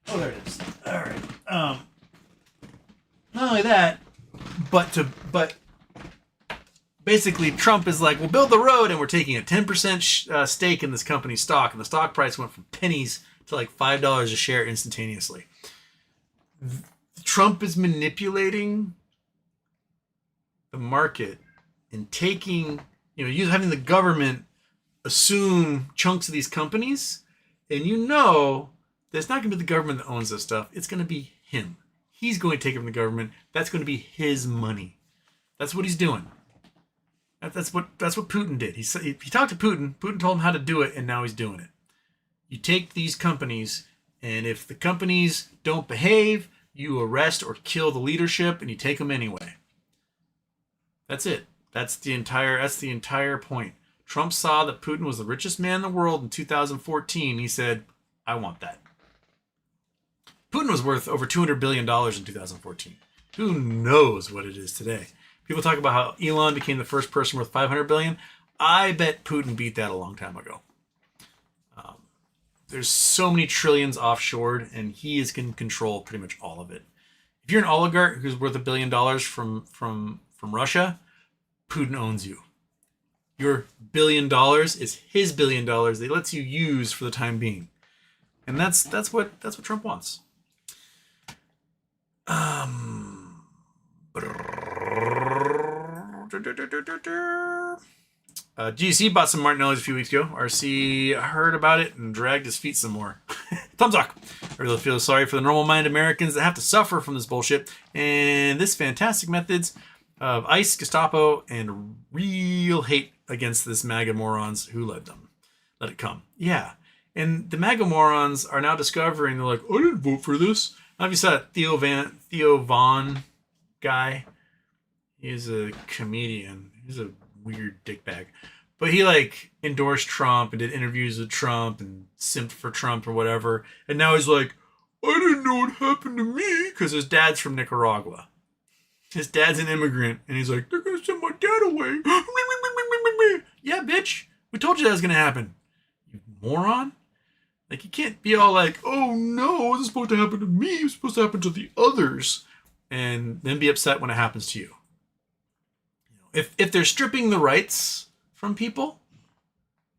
A: Oh, there it is. All right. Not only that, but basically Trump is like, we'll build the road and we're taking a 10% stake in this company's stock. And the stock price went from pennies to like $5 a share instantaneously. Trump is manipulating the market and taking, having the government assume chunks of these companies. And it's not going to be the government that owns this stuff. It's going to be him. He's going to take it from the government. That's going to be his money. That's what he's doing. That's what Putin did. He talked to Putin. Putin told him how to do it, and now he's doing it. You take these companies, and if the companies don't behave, you arrest or kill the leadership, and you take them anyway. That's it. That's the entire point. Trump saw that Putin was the richest man in the world in 2014. He said, I want that. Putin was worth over $200 billion in 2014. Who knows what it is today? People talk about how Elon became the first person worth $500 billion. I bet Putin beat that a long time ago. There's so many trillions offshored, and he is in control pretty much all of it. If you're an oligarch who's worth $1 billion from Russia, Putin owns you. Your $1 billion is his $1 billion that he lets you use for the time being. And that's what Trump wants. GC bought some Martinelli's a few weeks ago. RC heard about it and dragged his feet some more. Thumbs up. I really feel sorry for the normal-minded Americans that have to suffer from this bullshit and this fantastic methods of ICE, Gestapo, and real hate against this MAGA morons who led them. Let it come. Yeah. And the MAGA morons are now discovering, they're like, I didn't vote for this. I don't know if you saw that Theo Vaughn guy. He's a comedian. He's a weird dickbag. But he endorsed Trump and did interviews with Trump and simped for Trump or whatever. And now he's like, I didn't know what happened to me because his dad's from Nicaragua. His dad's an immigrant. And he's like, they're going to send my dad away. Yeah, bitch. We told you that was going to happen. You moron. You can't be all like, oh no, this is supposed to happen to me. It's supposed to happen to the others. And then be upset when it happens to you. If they're stripping the rights from people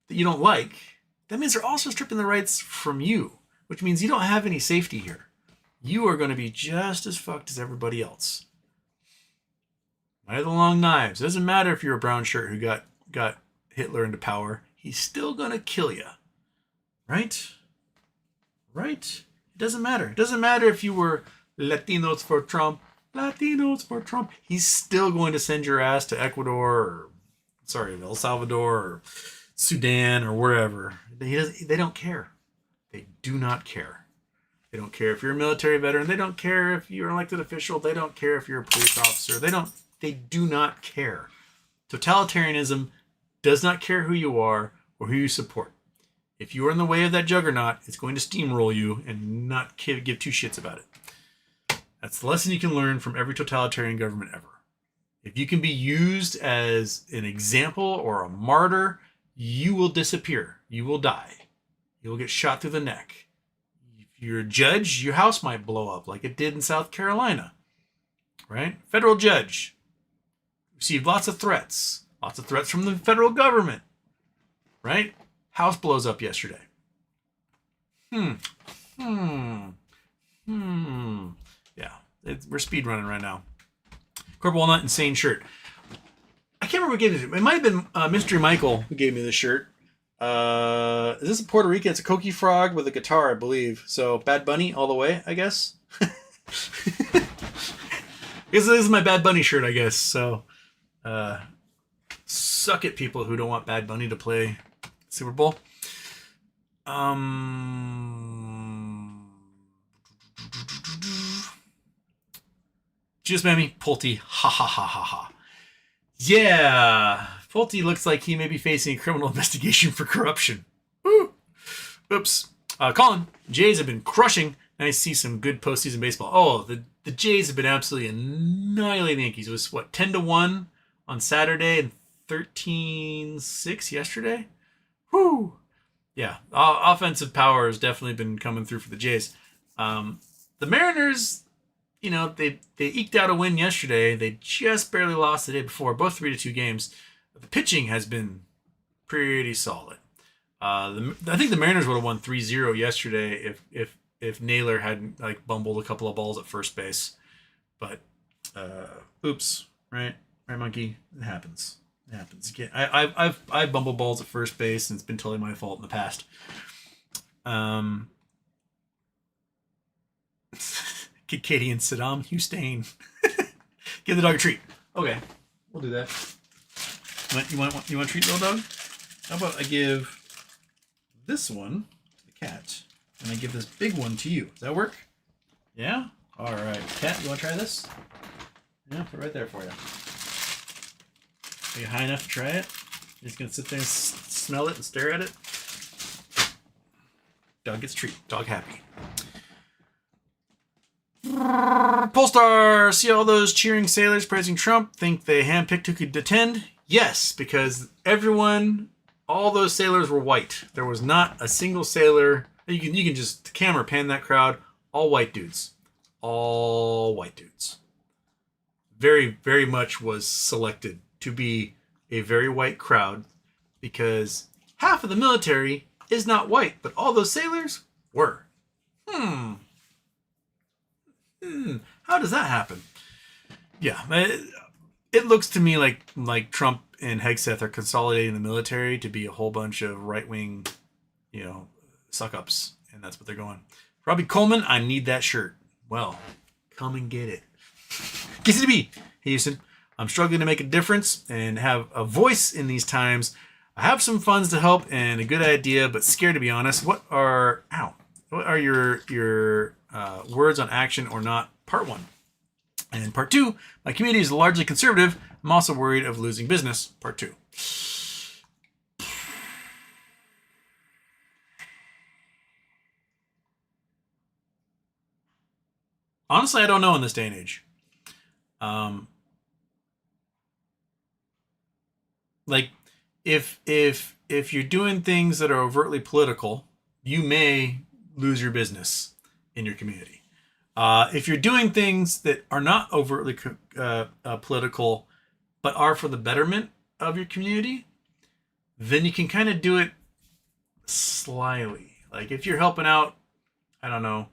A: that you don't like, that means they're also stripping the rights from you, which means you don't have any safety here. You are going to be just as fucked as everybody else. By the long knives. It doesn't matter if you're a brown shirt who got Hitler into power. He's still going to kill you. Right? Right? It doesn't matter. It doesn't matter if you were Latinos for Trump. Latinos for Trump. He's still going to send your ass to Ecuador or, El Salvador or Sudan or wherever. They don't care. They do not care. They don't care if you're a military veteran. They don't care if you're an elected official. They don't care if you're a police officer. They do not care. Totalitarianism does not care who you are or who you support. If you are in the way of that juggernaut, it's going to steamroll you and not give two shits about it. That's the lesson you can learn from every totalitarian government ever. If you can be used as an example or a martyr, you will disappear. You will die. You will get shot through the neck. If you're a judge, your house might blow up like it did in South Carolina. Right? Federal judge. Received lots of threats. Lots of threats from the federal government. Right? House blows up yesterday. Yeah. We're speed running right now. Corporal Walnut, insane shirt. I can't remember who gave it. It might have been Mystery Michael who gave me this shirt. Is this a Puerto Rican? It's a Coqui Frog with a guitar, I believe. So Bad Bunny all the way, I guess. This is my Bad Bunny shirt, I guess. So suck it, people who don't want Bad Bunny to play Super Bowl. Just Mammy, Pulte, ha ha ha ha ha. Yeah, Pulte looks like he may be facing a criminal investigation for corruption. Woo. Oops. Colin, Jays have been crushing. Nice to see some good postseason baseball. Oh, the Jays have been absolutely annihilating the Yankees. It was, 10-1 on Saturday and 13-6 yesterday? Whew. Yeah, offensive power has definitely been coming through for the Jays. The Mariners, they eked out a win yesterday. They just barely lost the day before, both 3-2 games. The pitching has been pretty solid. I think the Mariners would have won 3-0 yesterday if Naylor hadn't bumbled a couple of balls at first base. But oops, right, monkey. It happens. It happens. Again, I've bumbled balls at first base, and it's been totally my fault in the past. Kid Katie and Saddam Hussein. Give the dog a treat. Okay, we'll do that. You want a treat, little dog? How about I give this one to the cat, and I give this big one to you? Does that work? Yeah? All right. Cat, you want to try this? Yeah, put it right there for you. Are you high enough to try it? You're just going to sit there and smell it and stare at it? Dog gets a treat. Dog happy. Polestar, see all those cheering sailors praising Trump? Think they handpicked who could attend? Yes, because all those sailors were white. There was not a single sailor. You can just the camera pan that crowd. All white dudes. All white dudes. Very, very much was selected to be a very white crowd because half of the military is not white, but all those sailors were. How does that happen? Yeah, it looks to me like Trump and Hegseth are consolidating the military to be a whole bunch of right-wing, suck-ups, and that's what they're going. Robbie Coleman, I need that shirt. Well, come and get it. KCB, hey Houston, I'm struggling to make a difference and have a voice in these times. I have some funds to help and a good idea, but scared to be honest. What are your words on action or not? Part 1. And part 2, my community is largely conservative. I'm also worried of losing business. Part 2. Honestly, I don't know in this day and age. If you're doing things that are overtly political, you may lose your business in your community. If you're doing things that are not overtly political, but are for the betterment of your community, then you can kind of do it slyly. Like if you're helping out, I don't know,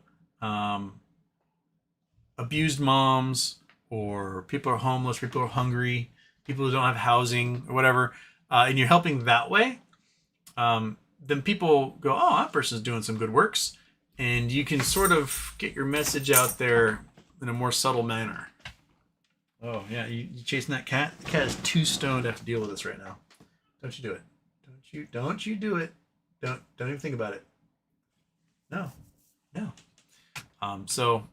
A: abused moms, or people are homeless, people are hungry, people who don't have housing or whatever, and you're helping that way, then people go, oh, that person's doing some good works. And you can sort of get your message out there in a more subtle manner. Oh yeah, you chasing that cat? The cat is too stoned to have to deal with this right now. Don't you do it? Don't you do it? Don't even think about it. No, no. So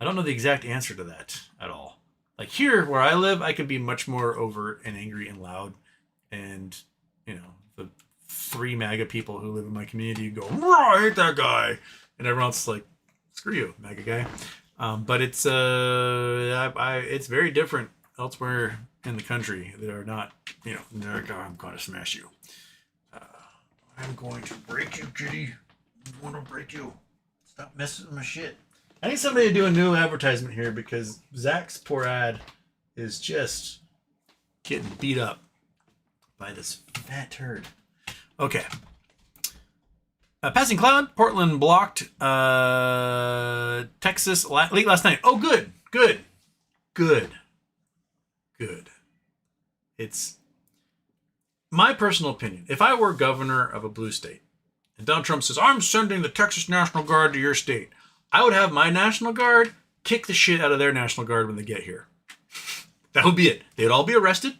A: I don't know the exact answer to that at all. Like here where I live, I can be much more overt and angry and loud, and you know the 3 MAGA people who live in my community go, I hate that guy, and everyone else is like, screw you, MAGA guy. But it's it's very different elsewhere in the country. They're not, you know, they're like, oh, I'm going to smash you. I'm going to break you, kitty. I'm going to break you. Stop messing with my shit. I need somebody to do a new advertisement here because Zach's poor ad is just getting beat up by this fat turd. Okay. Passing cloud, Portland blocked Texas late last night. Oh, good. It's my personal opinion. If I were governor of a blue state and Donald Trump says, I'm sending the Texas National Guard to your state, I would have my National Guard kick the shit out of their National Guard when they get here. That would be it. They'd all be arrested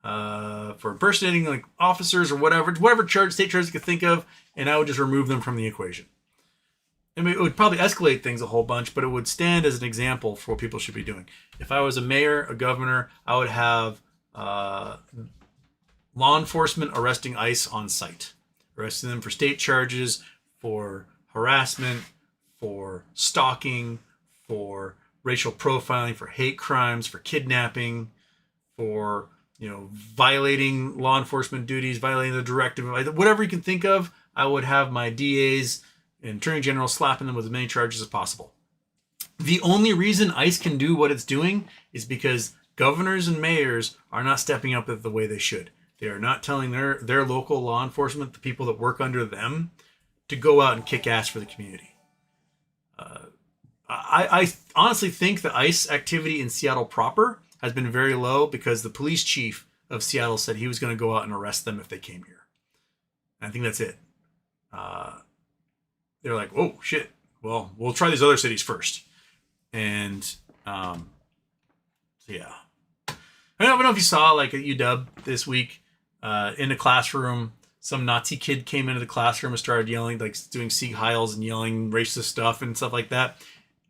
A: for impersonating like officers or whatever state charges you could think of, and I would just remove them from the equation. I mean, it would probably escalate things a whole bunch, but it would stand as an example for what people should be doing. If I was a mayor, a governor, I would have law enforcement arresting ICE on site, arresting them for state charges, for harassment, for stalking, for racial profiling, for hate crimes, for kidnapping, for, you know, violating law enforcement duties, violating the directive, whatever you can think of. I would have my DAs and Attorney General slapping them with as many charges as possible. The only reason ICE can do what it's doing is because governors and mayors are not stepping up the way they should. They are not telling their local law enforcement, the people that work under them, to go out and kick ass for the community. I honestly think the ICE activity in Seattle proper has been very low because the police chief of Seattle said he was going to go out and arrest them if they came here. And I think that's it. They're like, oh, shit. Well, we'll try these other cities first. And, yeah. I don't know if you saw, like, at UW this week, in a classroom, some Nazi kid came into the classroom and started yelling, like, doing Sieg Heils and yelling racist stuff and stuff like that.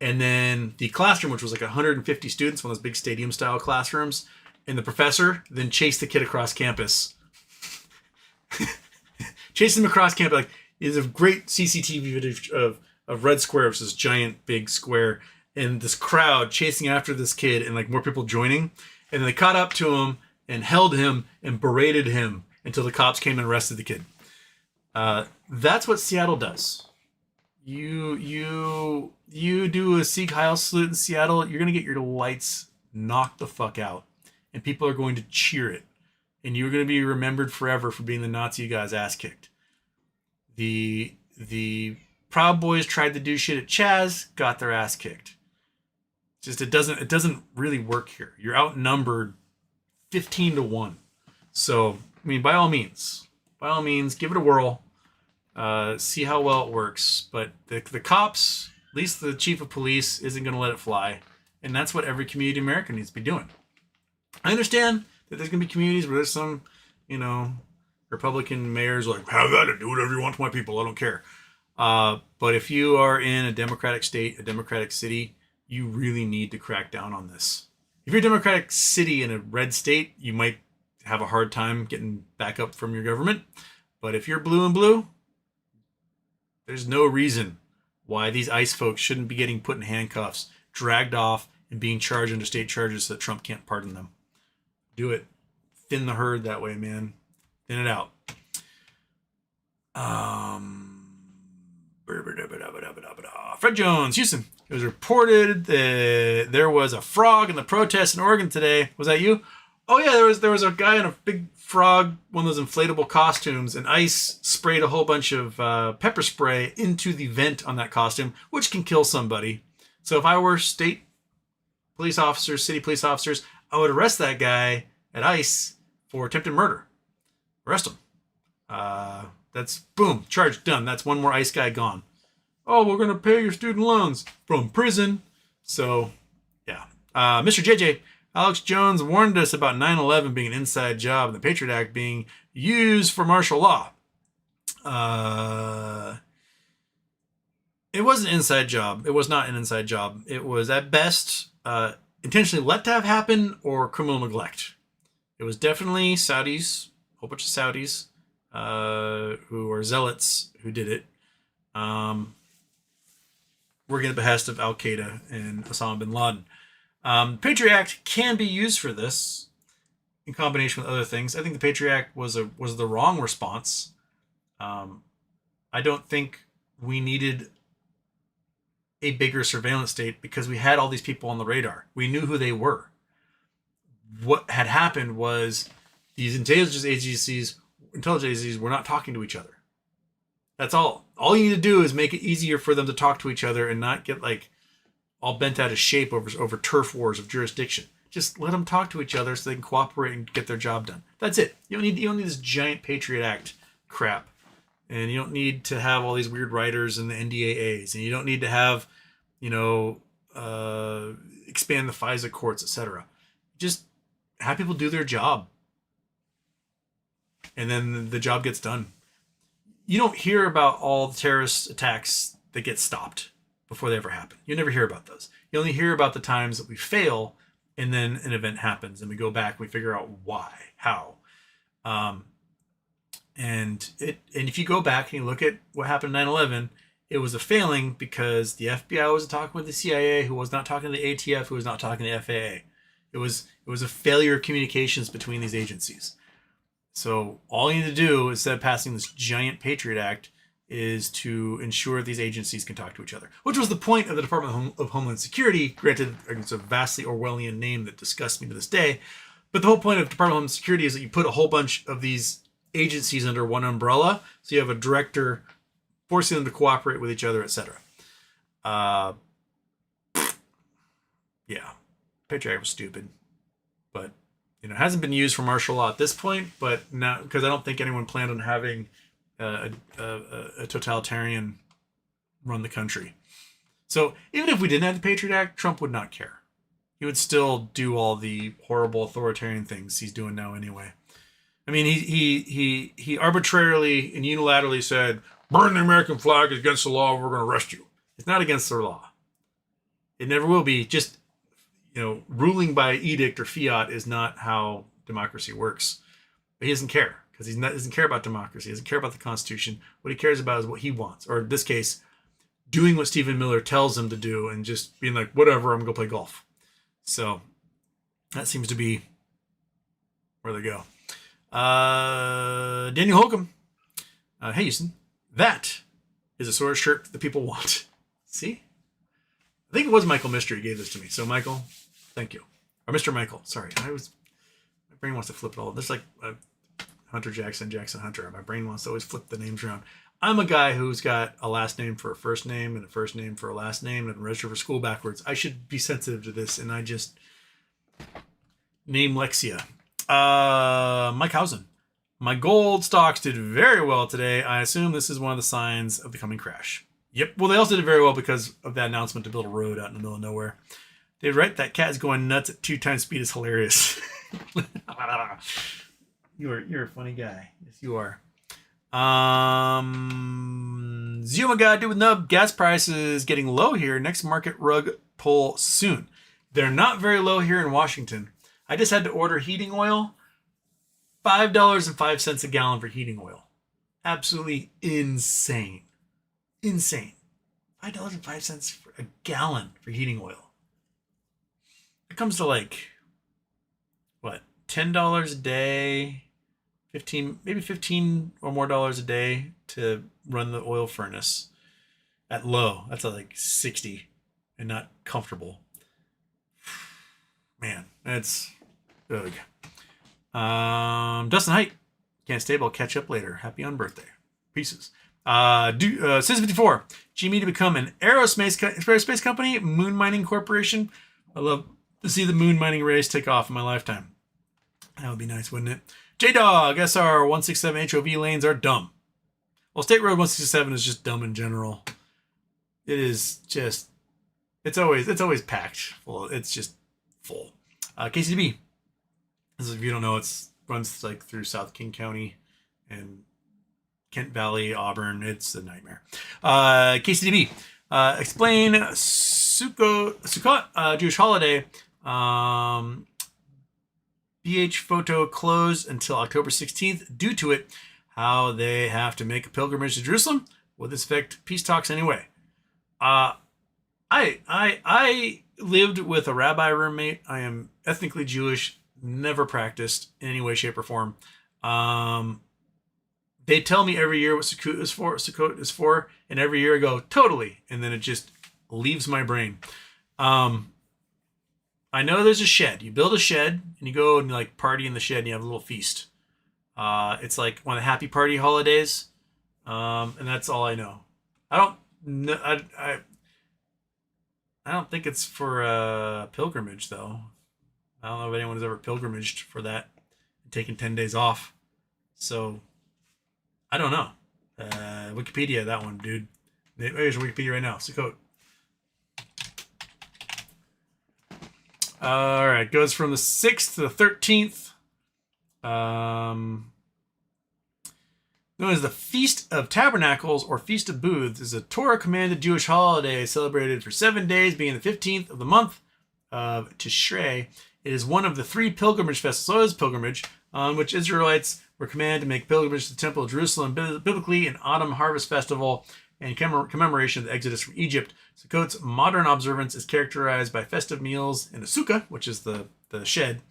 A: And then the classroom, which was like 150 students, one of those big stadium-style classrooms, and the professor then chased the kid across campus. Chased him across campus, like, is a great CCTV footage of Red Square, which is this giant big square, and this crowd chasing after this kid and like more people joining. And then they caught up to him and held him and berated him until the cops came and arrested the kid. That's what Seattle does. You do a Sieg Heil salute in Seattle, you're going to get your lights knocked the fuck out. And people are going to cheer it. And you're going to be remembered forever for being the Nazi guy's ass kicked. The Proud Boys tried to do shit at Chaz, got their ass kicked. Just it doesn't really work here. You're outnumbered 15-1. So, I mean, by all means, give it a whirl. See how well it works. But the cops, at least the chief of police, isn't going to let it fly. And that's what every community American needs to be doing. I understand that there's going to be communities where there's some, you know, Republican mayors like, have that and do whatever you want to my people. I don't care. But if you are in a Democratic state, a Democratic city, you really need to crack down on this. If you're a Democratic city in a red state, you might have a hard time getting back up from your government. But if you're blue and blue, there's no reason why these ICE folks shouldn't be getting put in handcuffs, dragged off, and being charged under state charges so that Trump can't pardon them. Do it. Thin the herd that way, man. Thin it out. Fred Jones, Houston. It was reported that there was a frog in the protest in Oregon today. Was that you? Oh yeah, there was a guy in a big frog, one of those inflatable costumes, and ICE sprayed a whole bunch of pepper spray into the vent on that costume, which can kill somebody. So if I were state police officers, city police officers, I would arrest that guy at ICE for attempted murder. Arrest him. That's boom, charge done. That's one more ICE guy gone. Oh, we're going to pay your student loans from prison. So, yeah. Mr. JJ, Alex Jones warned us about 9/11 being an inside job and the Patriot Act being used for martial law. It was an inside job. It was not an inside job. It was at best intentionally let to have happen or criminal neglect. It was definitely Saudis, a whole bunch of Saudis who are zealots who did it. Working at the behest of Al-Qaeda and Osama bin Laden. Patriot Act can be used for this in combination with other things. I think the Patriot Act was the wrong response. I don't think we needed a bigger surveillance state because we had all these people on the radar. We knew who they were. What had happened was these intelligence agencies were not talking to each other. That's all. All you need to do is make it easier for them to talk to each other and not get like all bent out of shape over turf wars of jurisdiction. Just let them talk to each other so they can cooperate and get their job done. That's it. You don't need this giant Patriot Act crap. And you don't need to have all these weird writers and the NDAAs. And you don't need to have, expand the FISA courts, etc. Just have people do their job. And then the job gets done. You don't hear about all the terrorist attacks that get stopped before they ever happen. You never hear about those. You only hear about the times that we fail and then an event happens and we go back and we figure out why, how. And if you go back and you look at what happened in 9/11, it was a failing because the FBI was talking with the CIA, who was not talking to the ATF, who was not talking to the FAA. It was a failure of communications between these agencies. So all you need to do instead of passing this giant Patriot Act is to ensure these agencies can talk to each other, which was the point of the Department of Homeland Security. Granted, it's a vastly Orwellian name that disgusts me to this day, but the whole point of Department of Homeland Security is that you put a whole bunch of these agencies under one umbrella, so you have a director forcing them to cooperate with each other, etc. Yeah, Patriot Act was stupid, but it hasn't been used for martial law at this point. But now, because I don't think anyone planned on having a totalitarian run the country. So even if we didn't have the Patriot Act, Trump would not care. He would still do all the horrible authoritarian things he's doing now anyway. I mean, he arbitrarily and unilaterally said, burn the American flag is against the law, we're going to arrest you. It's not against the law. It never will be. Just, ruling by edict or fiat is not how democracy works. But he doesn't care because he doesn't care about democracy. He doesn't care about the Constitution. What he cares about is what he wants. Or in this case, doing what Stephen Miller tells him to do and just being like, whatever, I'm going to go play golf. So that seems to be where they go. Daniel Holcomb. Hey, Houston. That is a sort of shirt that people want. See? I think it was Michael Mystery gave this to me. So, Michael, thank you. Or Mr. Michael. Sorry. My brain wants to flip it all. This is like Hunter Jackson, Jackson Hunter. My brain wants to always flip the names around. I'm a guy who's got a last name for a first name and a first name for a last name and register for school backwards. I should be sensitive to this, and I just name Lexia. Mike Housen. My gold stocks did very well today. I assume this is one of the signs of the coming crash. Yep. Well, they also did very well because of that announcement to build a road out in the middle of nowhere. They're right. That cat is going nuts at 2 times speed is hilarious. You're a funny guy. Yes, you are. Zuma God, dude with nub. Gas prices getting low here. Next market rug pull soon. They're not very low here in Washington. I just had to order heating oil. $5.05 a gallon for heating oil. Absolutely insane. Insane. $5.05 for a gallon for heating oil. It comes to like, what, $10 a day, 15, maybe 15 or more dollars a day to run the oil furnace at low. That's like 60 and not comfortable. Man, that's ugh. Dustin Height. Can't stay, but I'll catch up later. Happy on birthday. Pieces. Sis 54. GME to become an aerospace company, moon mining corporation. I love to see the moon mining race take off in my lifetime. That would be nice, wouldn't it? J-Dog, SR 167 HOV lanes are dumb. Well, State Road 167 is just dumb in general. It is just, it's always packed full. It's just full. KCDB. As if you don't know, it runs like through South King County and Kent Valley, Auburn. It's a nightmare. KCDB. Explain Sukkot, Jewish holiday. BH photo closed until October 16th. Due to it, how they have to make a pilgrimage to Jerusalem. Will this affect peace talks anyway? I lived with a rabbi roommate. I am ethnically Jewish, never practiced in any way, shape, or form. They tell me every year what Sukkot is for, and every year I go, totally, and then it just leaves my brain. I know there's a shed. You build a shed, and you go and like party in the shed, and you have a little feast. It's like one of the happy party holidays, and that's all I know. I don't know. I don't think it's for a pilgrimage, though. I don't know if anyone has ever pilgrimaged for that and taken 10 days off. So, I don't know. Wikipedia, that one, dude. There's Wikipedia right now. Sukkot. All right, goes from the 6th to the 13th. Known as the Feast of Tabernacles or Feast of Booths, is a Torah-commanded Jewish holiday celebrated for 7 days, being the 15th of the month of Tishrei. It is one of the 3 pilgrimage festivals, so it is pilgrimage, on which Israelites were commanded to make pilgrimage to the Temple of Jerusalem, biblically an autumn harvest festival and commemoration of the Exodus from Egypt. Sukkot's modern observance is characterized by festive meals in a sukkah, which is the shed,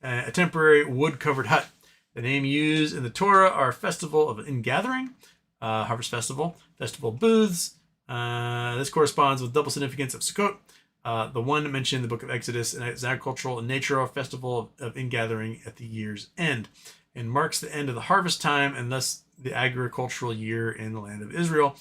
A: a temporary wood-covered hut. The name used in the Torah are Festival of Ingathering, Harvest Festival, Festival of Booths. This corresponds with double significance of Sukkot. The one mentioned in the book of Exodus, and it's agricultural in nature, a festival of ingathering at the year's end, and marks the end of the harvest time and thus the agricultural year in the land of Israel.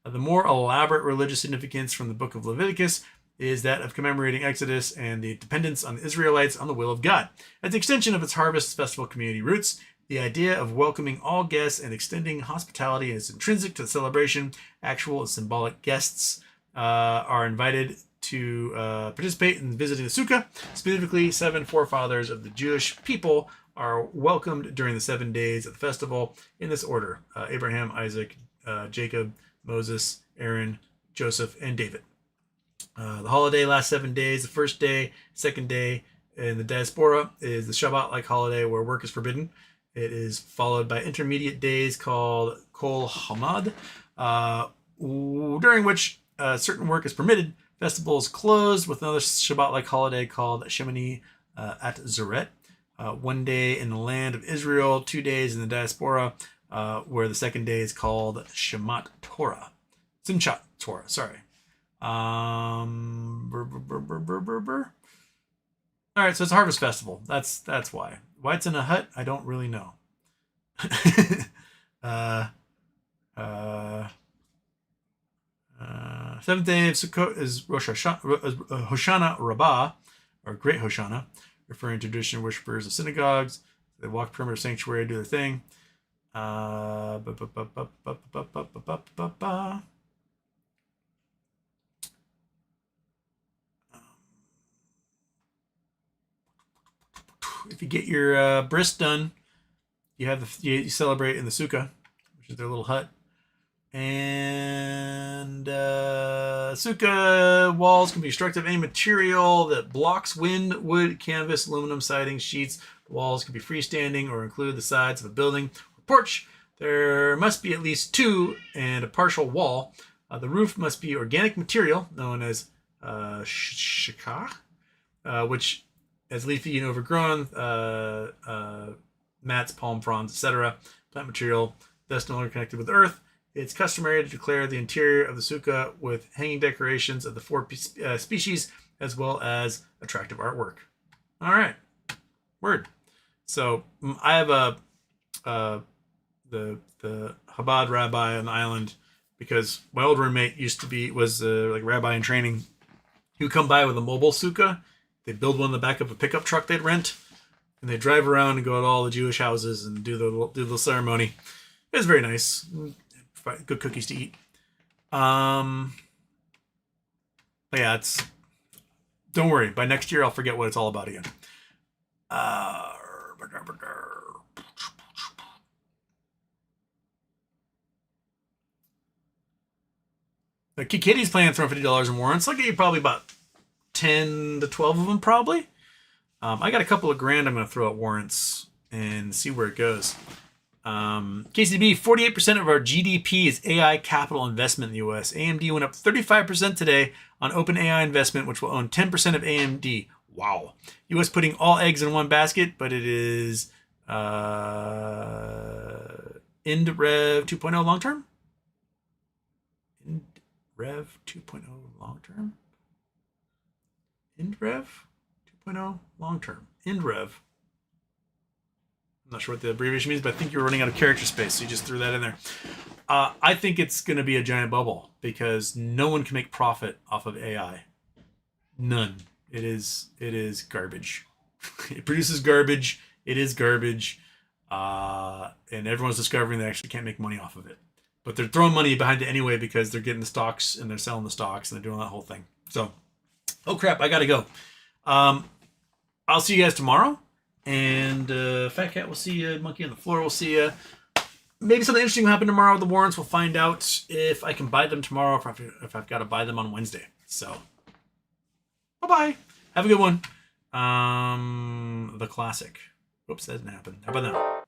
A: The more elaborate religious significance from the book of Leviticus is that of commemorating Exodus and the dependence on the Israelites on the will of God. As the extension of its harvest festival community roots, the idea of welcoming all guests and extending hospitality is intrinsic to the celebration. Actual and symbolic guests are invited to participate in visiting the sukkah. Specifically, 7 forefathers of the Jewish people are welcomed during the 7 days of the festival in this order: Abraham, Isaac, Jacob, Moses, Aaron, Joseph, and David. The holiday lasts 7 days. The first day, second day in the diaspora is the Shabbat-like holiday where work is forbidden. It is followed by intermediate days called Kol Hamad, during which certain work is permitted. Festival is closed with another Shabbat-like holiday called Shemini Atzeret. 1 day in the land of Israel, 2 days in the diaspora, where the second day is called Shemot Torah. Simchat Torah, sorry. All right, so it's a harvest festival. That's why. Why it's in a hut, I don't really know. Seventh day of Sukkot is Rosh Hoshana Rabbah, or Great Hoshana, referring to traditional worshippers of synagogues. They walk perimeter sanctuary, do their thing. If you get your bris done, you celebrate in the sukkah, which is their little hut. And sukkah walls can be constructed of any material that blocks wind: wood, canvas, aluminum, siding, sheets. The walls can be freestanding or include the sides of a building or porch. There must be at least 2 and a partial wall. The roof must be organic material known as shikah, which is leafy and overgrown, mats, palm fronds, etc. Plant material thus no longer connected with earth. It's customary to declare the interior of the sukkah with hanging decorations of the 4 species, as well as attractive artwork. All right, word. So I have the Chabad rabbi on the island, because my old roommate was like rabbi in training. He would come by with a mobile sukkah. They'd build one in the back of a pickup truck they'd rent, and they'd drive around and go to all the Jewish houses and do the ceremony. It was very nice. Good cookies to eat. But yeah, don't worry. By next year, I'll forget what it's all about again. Uh, Kitty's planning on throwing $50 in warrants. I'll get you probably about 10 to 12 of them, probably. I got a couple of grand I'm going to throw at warrants and see where it goes. KCB, 48% of our GDP is AI capital investment in the US. AMD went up 35% today on open AI investment, which will own 10% of AMD. Wow. US putting all eggs in one basket, but it is Ind Rev 2.0 long term? Ind Rev 2.0 long term? Ind Rev 2.0 long term. Ind Rev. I'm not sure what the abbreviation means, but I think you're running out of character space, so you just threw that in there. I think it's going to be a giant bubble because no one can make profit off of AI. None. It is garbage. It produces garbage. It is garbage. And everyone's discovering they actually can't make money off of it. But they're throwing money behind it anyway because they're getting the stocks and they're selling the stocks and they're doing that whole thing. So, oh crap, I got to go. I'll see you guys tomorrow. And Fat Cat, we'll see you. Monkey on the Floor, we'll see you. Maybe something interesting will happen tomorrow with the warrants. We'll find out if I can buy them tomorrow or if I've got to buy them on Wednesday. So, bye-bye. Have a good one. The classic. Whoops, that didn't happen. How about now?